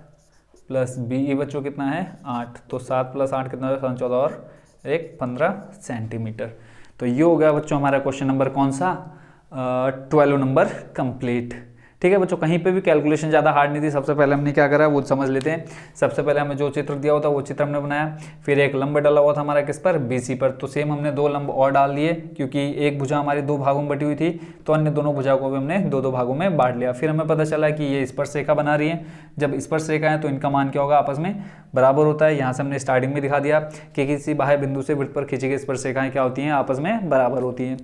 प्लस बी ई बच्चों कितना है, 8। तो 7 + 8 कितना हो, 14 और 1 15 सेंटीमीटर। तो ये हो गया बच्चों हमारा क्वेश्चन नंबर कौन सा, 12 नंबर कंप्लीट। ठीक है बच्चों, कहीं पे भी कैलकुलेशन ज़्यादा हार्ड नहीं थी। सबसे पहले हमने क्या करा वो समझ लेते हैं। सबसे पहले हमें जो चित्र दिया हुआ था वो चित्र हमने बनाया, फिर एक लंब डाला हुआ था हमारा किस पर, बीसी पर। तो सेम हमने 2 लंब और डाल दिए, क्योंकि एक भुजा हमारी 2 भागों में बटी हुई थी, तो अन्य दोनों भुजा को भी हमने 2-2 भागों में बांट लिया। फिर हमें पता चला कि ये स्पर्श रेखा बना रही है। जब स्पर्श रेखा है तो इनका मान क्या होगा, आपस में बराबर होता है। यहाँ से हमने स्टार्टिंग में दिखा दिया कि किसी बाह्य बिंदु से वृत्त पर खींची गई स्पर्श रेखाएं क्या होती हैं, आपस में बराबर होती हैं।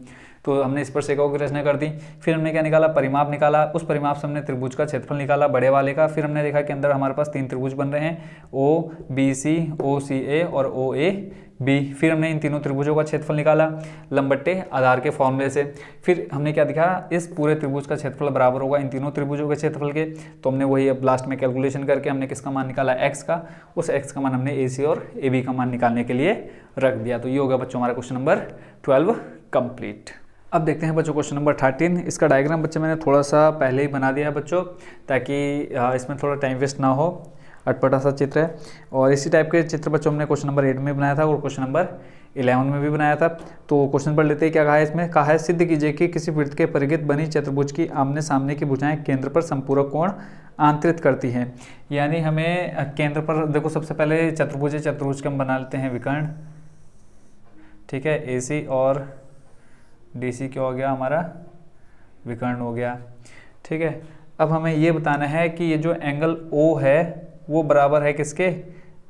तो हमने स्पर्श रेखाओं की रचना कर दी। फिर हमने क्या निकाला, परिमाप निकाला। उस परिमाप से हमने त्रिभुज का क्षेत्रफल निकाला बड़े वाले का। फिर हमने देखा कि अंदर हमारे पास 3 त्रिभुज बन रहे हैं, ओ बी सी, ओ सी ए और ओ ए बी। फिर हमने इन तीनों त्रिभुजों का क्षेत्रफल निकाला लंब-बट्टे आधार के फॉर्मूले से। फिर हमने क्या दिखाया, इस पूरे त्रिभुज का क्षेत्रफल बराबर होगा इन तीनों त्रिभुजों के क्षेत्रफल के। तो हमने वही अब लास्ट में कैलकुलेशन करके हमने किसका मान निकाला, एक्स का। उस एक्स का मान हमने ए सी और ए बी का मान निकालने के लिए रख दिया। तो ये होगा बच्चों हमारा क्वेश्चन नंबर 12 कंप्लीट। अब देखते हैं बच्चों क्वेश्चन नंबर 13। इसका डायग्राम बच्चे मैंने थोड़ा सा पहले ही बना दिया है बच्चों, ताकि इसमें थोड़ा टाइम वेस्ट ना हो। अटपटा सा चित्र है, और इसी टाइप के चित्र बच्चों हमने क्वेश्चन नंबर 8 में बनाया था और क्वेश्चन नंबर 11 में भी बनाया था। तो क्वेश्चन पढ़ लेते हैं क्या कहा है इसमें। कहा है सिद्ध कीजिए कि किसी वृत्त के परिघित बनी चतुर्भुज की आमने सामने की भुजाएं केंद्र पर संपूरक कोण आंतरित करती हैं। यानी हमें केंद्र पर देखो, सबसे पहले चतुर्भुज के हम बना लेते हैं विकर्ण। ठीक है, ए सी और डी सी क्या हो गया हमारा, विकर्ण हो गया। ठीक है, अब हमें ये बताना है कि ये जो एंगल O है वो बराबर है किसके,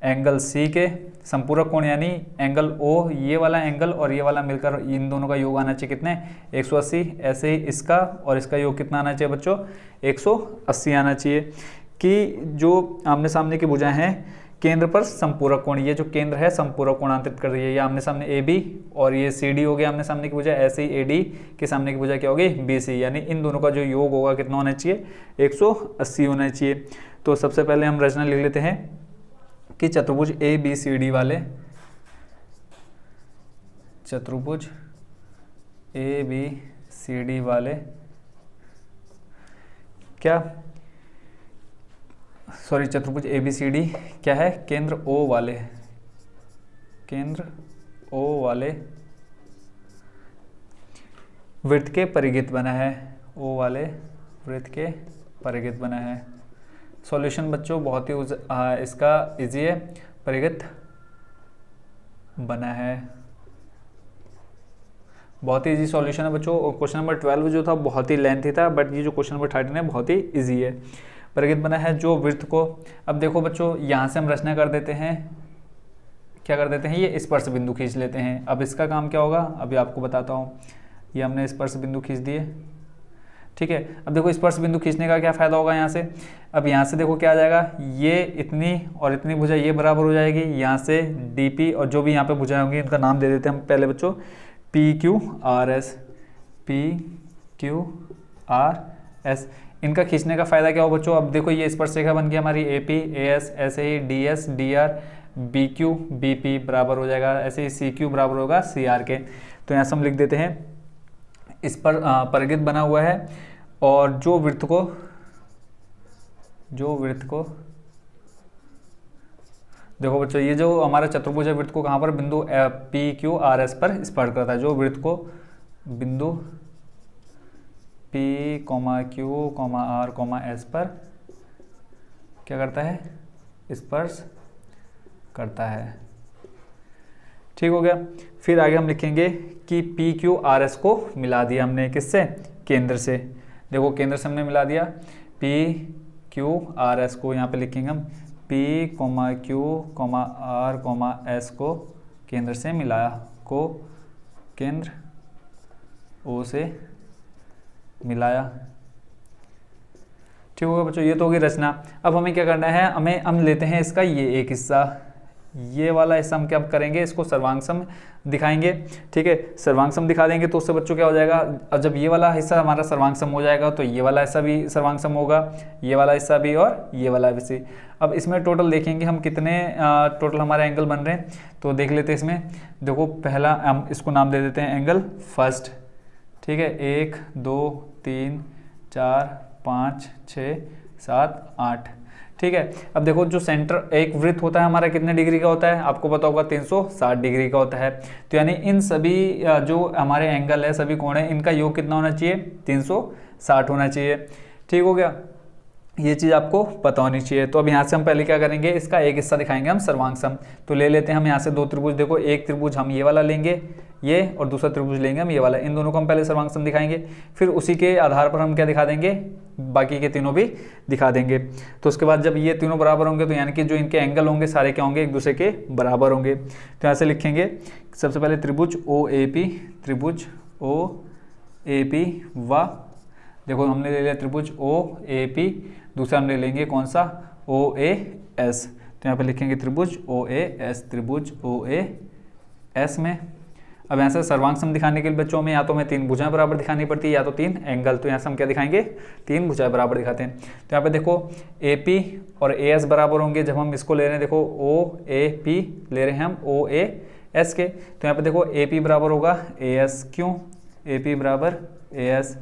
एंगल C के। संपूरक कोण यानी एंगल O, ये वाला एंगल और ये वाला मिलकर इन दोनों का योग आना चाहिए कितने, 180। ऐसे ही इसका और इसका योग कितना आना चाहिए बच्चों, 180 आना चाहिए। कि जो आमने सामने की भुजाएं हैं केंद्र पर संपूरक कोण, ये जो केंद्र है संपूरक कोण आंतरित कर रही है। ये आमने सामने ए बी और ये सी डी हो गया आमने सामने की भुजा। ऐसे ही ए डी के सामने की भुजा क्या होगी, बी सी। यानी इन दोनों का जो योग होगा कितना होना चाहिए, 180 होना चाहिए। तो सबसे पहले हम रचना लिख लेते हैं कि चतुर्भुज ए बी सी डी वाले, चतुर्भुज ए बी सी डी वाले क्या, सॉरी चतुर्भुज ए बी सी डी क्या है, केंद्र O वाले, केंद्र O वाले वृत्त के परिघित बना है, O वाले वृत्त के परिघित बना है। सॉल्यूशन बच्चों बहुत ही इसका इजी है, परिघित बना है, बहुत ही इजी सॉल्यूशन है बच्चों। और क्वेश्चन नंबर 12 जो था बहुत ही लेंथी था, बट ये जो क्वेश्चन नंबर 13 है बहुत ही इजी है। परिघित बना है जो वृत्त को, अब देखो बच्चों यहाँ से हम रचना कर देते हैं, क्या कर देते हैं, ये स्पर्श बिंदु खींच लेते हैं। अब इसका काम क्या होगा अभी आपको बताता हूँ। ये हमने स्पर्श बिंदु खींच दिए। ठीक है, अब देखो स्पर्श बिंदु खींचने का क्या फ़ायदा होगा यहाँ से। अब यहाँ से देखो क्या आ जाएगा, ये इतनी और इतनी भुजा ये बराबर हो जाएगी। यहाँ से डी पी और जो भी यहाँ पे भुजाएं होंगी इनका नाम दे देते हैं हम पहले बच्चों, P Q R S, P Q R S. इनका खींचने का फ़ायदा क्या हो बच्चों, अब देखो ये स्पर्श रेखा बन गई हमारी ए पी ए एस, ऐसे ही D S D R, B Q B P बराबर हो जाएगा, ऐसे ही सी क्यू बराबर होगा सी आर के। तो यहाँ से हम लिख देते हैं इस पर परिघित बना हुआ है, और जो वृत्त को देखो बच्चों, ये जो हमारा चतुर्भुज है वृत्त को कहाँ पर, बिंदु पी क्यू आर एस पर स्पर्श करता है। जो वृत्त को बिंदु P, Q, R, S पर क्या करता है, स्पर्श करता है। ठीक हो गया। फिर आगे हम लिखेंगे कि पी क्यू आर एस को मिला दिया हमने किससे, केंद्र से। देखो केंद्र से हमने मिला दिया पी क्यू आर एस को, यहाँ पे लिखेंगे हम P comma Q comma R comma S को केंद्र से मिलाया, को केंद्र ओ से मिलाया। ठीक होगा बच्चों, ये तो होगी रचना। अब हमें क्या करना है, हम लेते हैं इसका ये एक हिस्सा, ये वाला हिस्सा हम क्या करेंगे, इसको सर्वांग दिखाएंगे। ठीक है, सर्वांग दिखा देंगे तो उससे बच्चों क्या हो जाएगा, अब जब ये वाला हिस्सा हमारा सर्वांग हो जाएगा तो ये वाला हिस्सा भी सर्वांग होगा, ये वाला हिस्सा भी और ये वाला भी। अब इसमें टोटल देखेंगे हम कितने टोटल हमारे एंगल बन रहे हैं, तो देख लेते हैं इसमें। देखो पहला हम इसको नाम दे देते हैं एंगल फर्स्ट। ठीक है, 1 2 3 4 5 6 7 8। ठीक है, अब देखो जो सेंटर एक वृत्त होता है हमारा कितने डिग्री का होता है, आपको पता होगा 360 डिग्री का होता है। तो यानी इन सभी जो हमारे एंगल है, सभी कोण है, इनका योग कितना होना चाहिए, 360 होना चाहिए। ठीक हो गया, ये चीज़ आपको पता होनी चाहिए। तो अब यहाँ से हम पहले क्या करेंगे, इसका एक हिस्सा दिखाएंगे हम सर्वांग सम। तो ले लेते हैं हम यहाँ से दो त्रिभुज। देखो एक त्रिभुज हम ये वाला लेंगे ये, और दूसरा त्रिभुज लेंगे हम ये वाला। इन दोनों को हम पहले सर्वांग सम दिखाएंगे, फिर उसी के आधार पर हम क्या दिखा देंगे, बाकी के तीनों भी दिखा देंगे। तो उसके बाद जब ये तीनों बराबर होंगे तो यानी कि जो इनके एंगल होंगे सारे क्या होंगे, एक दूसरे के बराबर होंगे। तो यहाँ से लिखेंगे सबसे पहले त्रिभुज ओ ए पी, त्रिभुज ओ ए पी व देखो हमने ले लिया त्रिभुज ओ ए पी, दूसरा हम ले लेंगे कौन सा, ओ ए एस। तो यहाँ पे लिखेंगे त्रिभुज ओ ए एस, त्रिभुज ओ ए एस में। अब यहाँ से सर्वांग सम दिखाने के लिए बच्चों में या तो हमें 3 भुजाएं बराबर दिखानी पड़ती है या तो 3 एंगल। तो यहाँ से हम क्या दिखाएंगे, 3 भुजाएं बराबर दिखाते हैं। तो यहाँ पे देखो ए पी और ए एस बराबर होंगे जब हम इसको ले रहे हैं। देखो ओ ए पी ले रहे हैं हम ओ ए एस के, तो यहाँ पे देखो ए पी बराबर होगा ए एस। क्यों ए पी बराबर ए एस,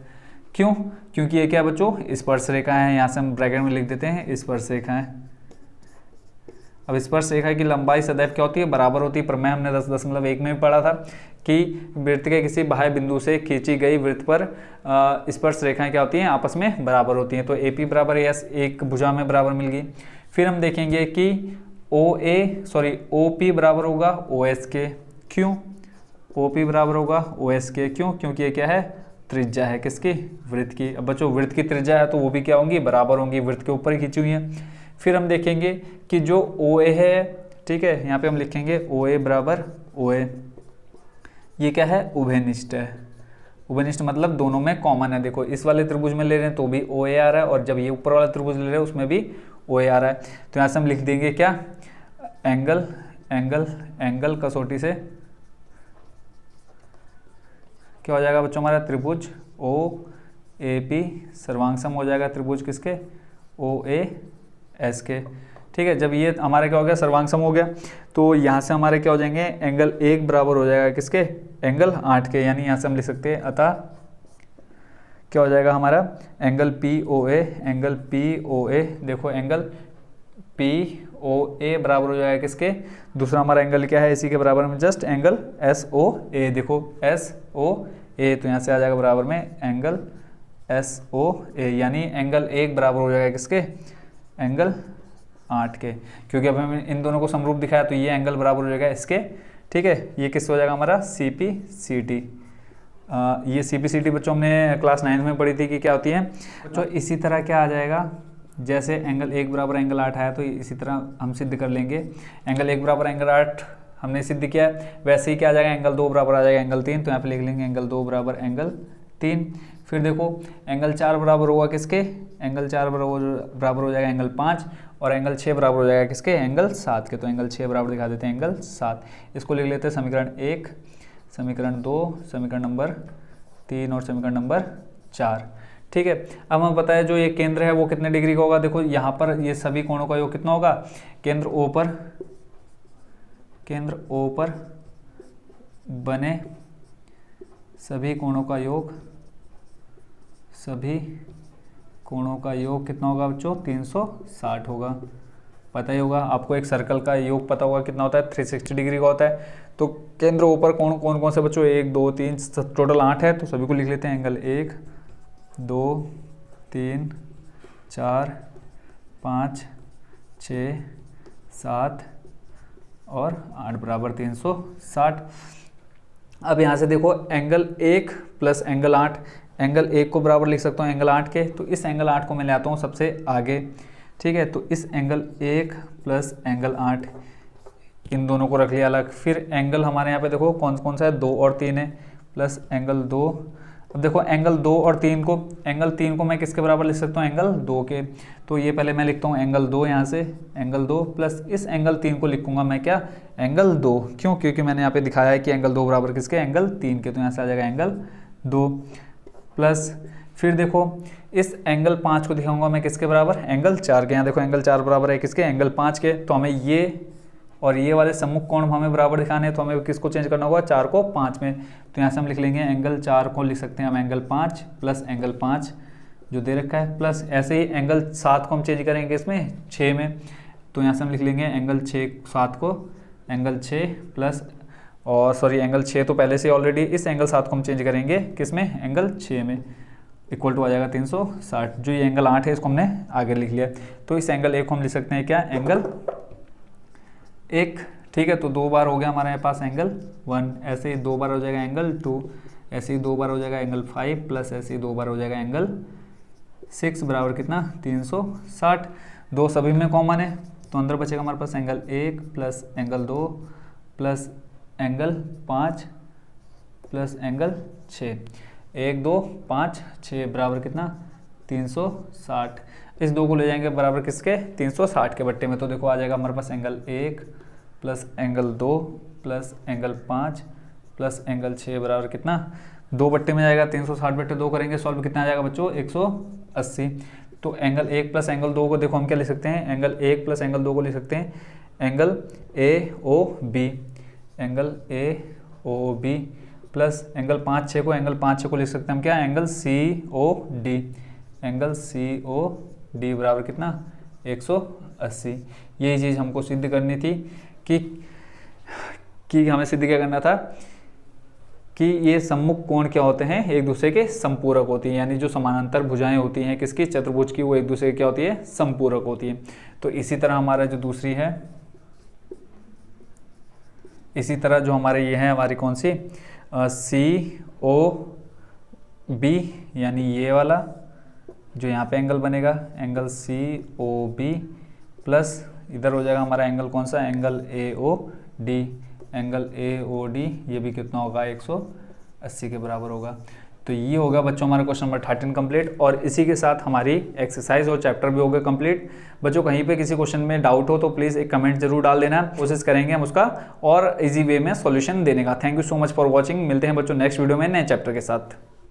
क्यों, क्योंकि ये क्या बच्चों स्पर्श रेखा है। यहाँ से हम ब्रैकेट में लिख देते हैं स्पर्श रेखा है। अब स्पर्श रेखा की लंबाई सदैव क्या होती है, बराबर होती है। प्रमेय हमने 10.1 में भी पढ़ा था कि वृत्त के किसी बाह्य बिंदु से खींची गई वृत्त पर स्पर्श रेखाएं क्या होती हैं, आपस में बराबर होती हैं। तो ए पी बराबर एस, एक भुजा में बराबर मिल गई। फिर हम देखेंगे कि ओ पी बराबर होगा ओ एस के। क्यों ओ पी बराबर होगा ओ एस के, क्यों, क्योंकि ये क्या है, त्रिज्या है किसकी, वृत्त की। अब बच्चों वृत्त की त्रिज्या है तो वो भी क्या होंगी, बराबर होंगी, वृत्त के ऊपर ही खींची हुई है। फिर हम देखेंगे कि जो ओ ए है, ठीक है, यहाँ पे हम लिखेंगे ओ ए बराबर ओ ए, ये क्या है, उभयनिष्ठ है। उभयनिष्ठ मतलब दोनों में कॉमन है। देखो इस वाले त्रिभुज में ले रहे हैं तो भी ओ ए आ रहा है, और जब ये ऊपर वाला त्रिभुज ले रहे हैं उसमें भी ओ ए आ रहा है। तो यहाँ से हम लिख देंगे क्या, एंगल एंगल एंगल कसौटी से क्या हो जाएगा बच्चों, हमारा त्रिभुज ओ ए पी सर्वांग सम हो जाएगा त्रिभुज किसके, ओ ए एस के। ठीक है, जब ये हमारा क्या हो गया, सर्वांग सम हो गया, तो यहाँ से हमारे क्या हो जाएंगे, एंगल 1 बराबर हो जाएगा किसके, एंगल 8 के। यानी यहाँ से हम लिख सकते हैं अतः क्या हो जाएगा हमारा angle P O A, angle P O ए। देखो एंगल पी ओ ए बराबर हो जाएगा किसके, दूसरा हमारा एंगल क्या है इसी के बराबर में, जस्ट एंगल एस ओ ए। देखो एस ओ ए, तो यहाँ से आ जाएगा बराबर में एंगल एस ओ ए, यानी एंगल 1 बराबर हो जाएगा किसके, एंगल 8 के। क्योंकि अब हमें इन दोनों को समरूप दिखाया तो ये एंगल बराबर हो जाएगा इसके। ठीक है, ये किस हो जाएगा हमारा सी पी सी टी। ये सी पी सी टी बच्चों हमने क्लास 9 में पढ़ी थी कि क्या होती है। तो इसी तरह क्या आ जाएगा, जैसे एंगल 1 बराबर एंगल 8 आया तो इसी तरह हम सिद्ध कर लेंगे। एंगल 1 बराबर एंगल 8 हमने सिद्ध किया, वैसे ही क्या आ जाएगा, एंगल 2 बराबर आ जाएगा एंगल 3। तो यहाँ पे लिख लेंगे एंगल 2 बराबर एंगल 3। फिर देखो एंगल 4 बराबर होगा किसके, एंगल 4 बराबर हो जाएगा एंगल 5, और एंगल 6 बराबर हो जाएगा किसके, एंगल 7 के। तो एंगल 6 बराबर दिखा देते हैं एंगल 7। इसको लिख लेते हैं समीकरण 1, समीकरण 2, समीकरण नंबर 3 और समीकरण नंबर 4। ठीक है, अब हमें पता है जो ये केंद्र है वो कितने डिग्री का होगा। देखो यहाँ पर ये सभी कोणों का योग कितना होगा, केंद्र O पर बने सभी कोणों का योग, सभी कोणों का योग कितना होगा बच्चों, 360 होगा। पता ही होगा आपको, एक सर्कल का योग पता होगा कितना होता है, 360 डिग्री का होता है। तो केंद्र O पर कौन कौन से बच्चों, 1 2 3 टोटल 8 है, तो सभी को लिख लेते हैं। एंगल 1 2 3 4 5 6 7 और 8 बराबर 360। अब यहाँ से देखो एंगल 1 प्लस एंगल 8, एंगल 1 को बराबर लिख सकता हूँ एंगल 8 के, तो इस एंगल 8 को मैं ले आता हूँ सबसे आगे, ठीक है। तो इस एंगल 1 प्लस एंगल 8, इन दोनों को रख लिया अलग। फिर एंगल हमारे यहाँ पे देखो कौन कौन सा है, 2 और 3 है, प्लस एंगल 2। अब देखो एंगल 2 और 3 को, एंगल 3 को मैं किसके बराबर लिख सकता हूँ, एंगल 2 के। तो ये पहले मैं लिखता हूँ एंगल 2 यहाँ से, एंगल 2 प्लस इस एंगल 3 को लिखूंगा मैं क्या, एंगल 2। क्यों? क्योंकि मैंने यहाँ पे दिखाया है कि एंगल 2 बराबर किसके, एंगल 3 के। तो यहाँ से आ जाएगा एंगल 2 प्लस, फिर देखो इस एंगल 5 को दिखाऊंगा मैं किसके बराबर, एंगल 4 के। यहाँ देखो एंगल 4 बराबर है किसके, एंगल 5 के। तो हमें ये और ये वाले सम्मुख कोण हमें बराबर दिखाने हैं, तो हमें किसको चेंज करना होगा, 4 को 5 में। तो यहाँ से हम लिख लेंगे एंगल 4 को लिख सकते हैं हम एंगल 5 प्लस एंगल 5 जो दे रखा है, प्लस ऐसे ही एंगल 7 को हम चेंज करेंगे इसमें 6 में। तो यहाँ से हम लिख लेंगे एंगल 7 को एंगल 6 प्लस, और सॉरी एंगल 6 तो पहले से ऑलरेडी, इस एंगल 7 को हम चेंज करेंगे किस में, एंगल 6 में, इक्वल टू आ जाएगा 360। जो ये एंगल 8 है इसको हमने आगे लिख लिया। तो इस एंगल 1 को हम लिख सकते हैं क्या, एंगल 1, ठीक है। तो 2 बार हो गया हमारे पास एंगल 1, ऐसे ही 2 बार हो जाएगा एंगल 2, ऐसे ही 2 बार हो जाएगा एंगल 5 प्लस ऐसे ही 2 बार हो जाएगा एंगल 6 बराबर कितना, 360। 2 सभी में कॉमन है, तो अंदर बचेगा हमारे पास angle 1 plus angle 2 plus angle 5 plus angle 6, 1 2 5 6 बराबर कितना, 360। इस 2 को ले जाएंगे बराबर किसके, 360 के बट्टे में। तो देखो आ जाएगा हमारे पास angle 1 plus angle 2 plus angle 5 plus angle 6 बराबर कितना, 2 बट्टे में जाएगा, 360 बट्टे 2 करेंगे सॉल्व, कितना आ जाएगा बच्चों, 180। तो एंगल 1 प्लस एंगल 2 को देखो हम क्या लिख सकते हैं, एंगल 1 प्लस एंगल 2 को लिख सकते हैं angle AOB, angle AOB plus angle 5 6 को, एंगल 5 6 को लिख सकते हैं हम क्या, एंगल COD, एंगल COD बराबर कितना, 180। यही चीज़ हमको सिद्ध करनी थी कि हमें सिद्ध क्या करना था कि ये सम्मुख कोण क्या होते हैं, एक दूसरे के संपूरक होती हैं, यानी जो समानांतर भुजाएं होती हैं किसकी, चतुर्भुज की, वो एक दूसरे की क्या होती है, संपूरक होती है। तो इसी तरह हमारा जो दूसरी है, इसी तरह जो हमारे ये है हमारी कौन सी, COB, यानी ये वाला जो यहाँ पे एंगल बनेगा एंगल COB प्लस इधर हो जाएगा हमारा एंगल कौन सा, एंगल AOD, एंगल AOD ये भी कितना होगा, 180 के बराबर होगा। तो ये होगा बच्चों हमारा क्वेश्चन नंबर 13 कंप्लीट, और इसी के साथ हमारी एक्सरसाइज और चैप्टर भी हो गए कंप्लीट। बच्चों कहीं पे किसी क्वेश्चन में डाउट हो तो प्लीज़ एक कमेंट जरूर डाल देना, कोशिश करेंगे हम उसका और इजी वे में सॉल्यूशन देने का। Thank you so much for watching, मिलते हैं बच्चों नेक्स्ट वीडियो में नए चैप्टर के साथ।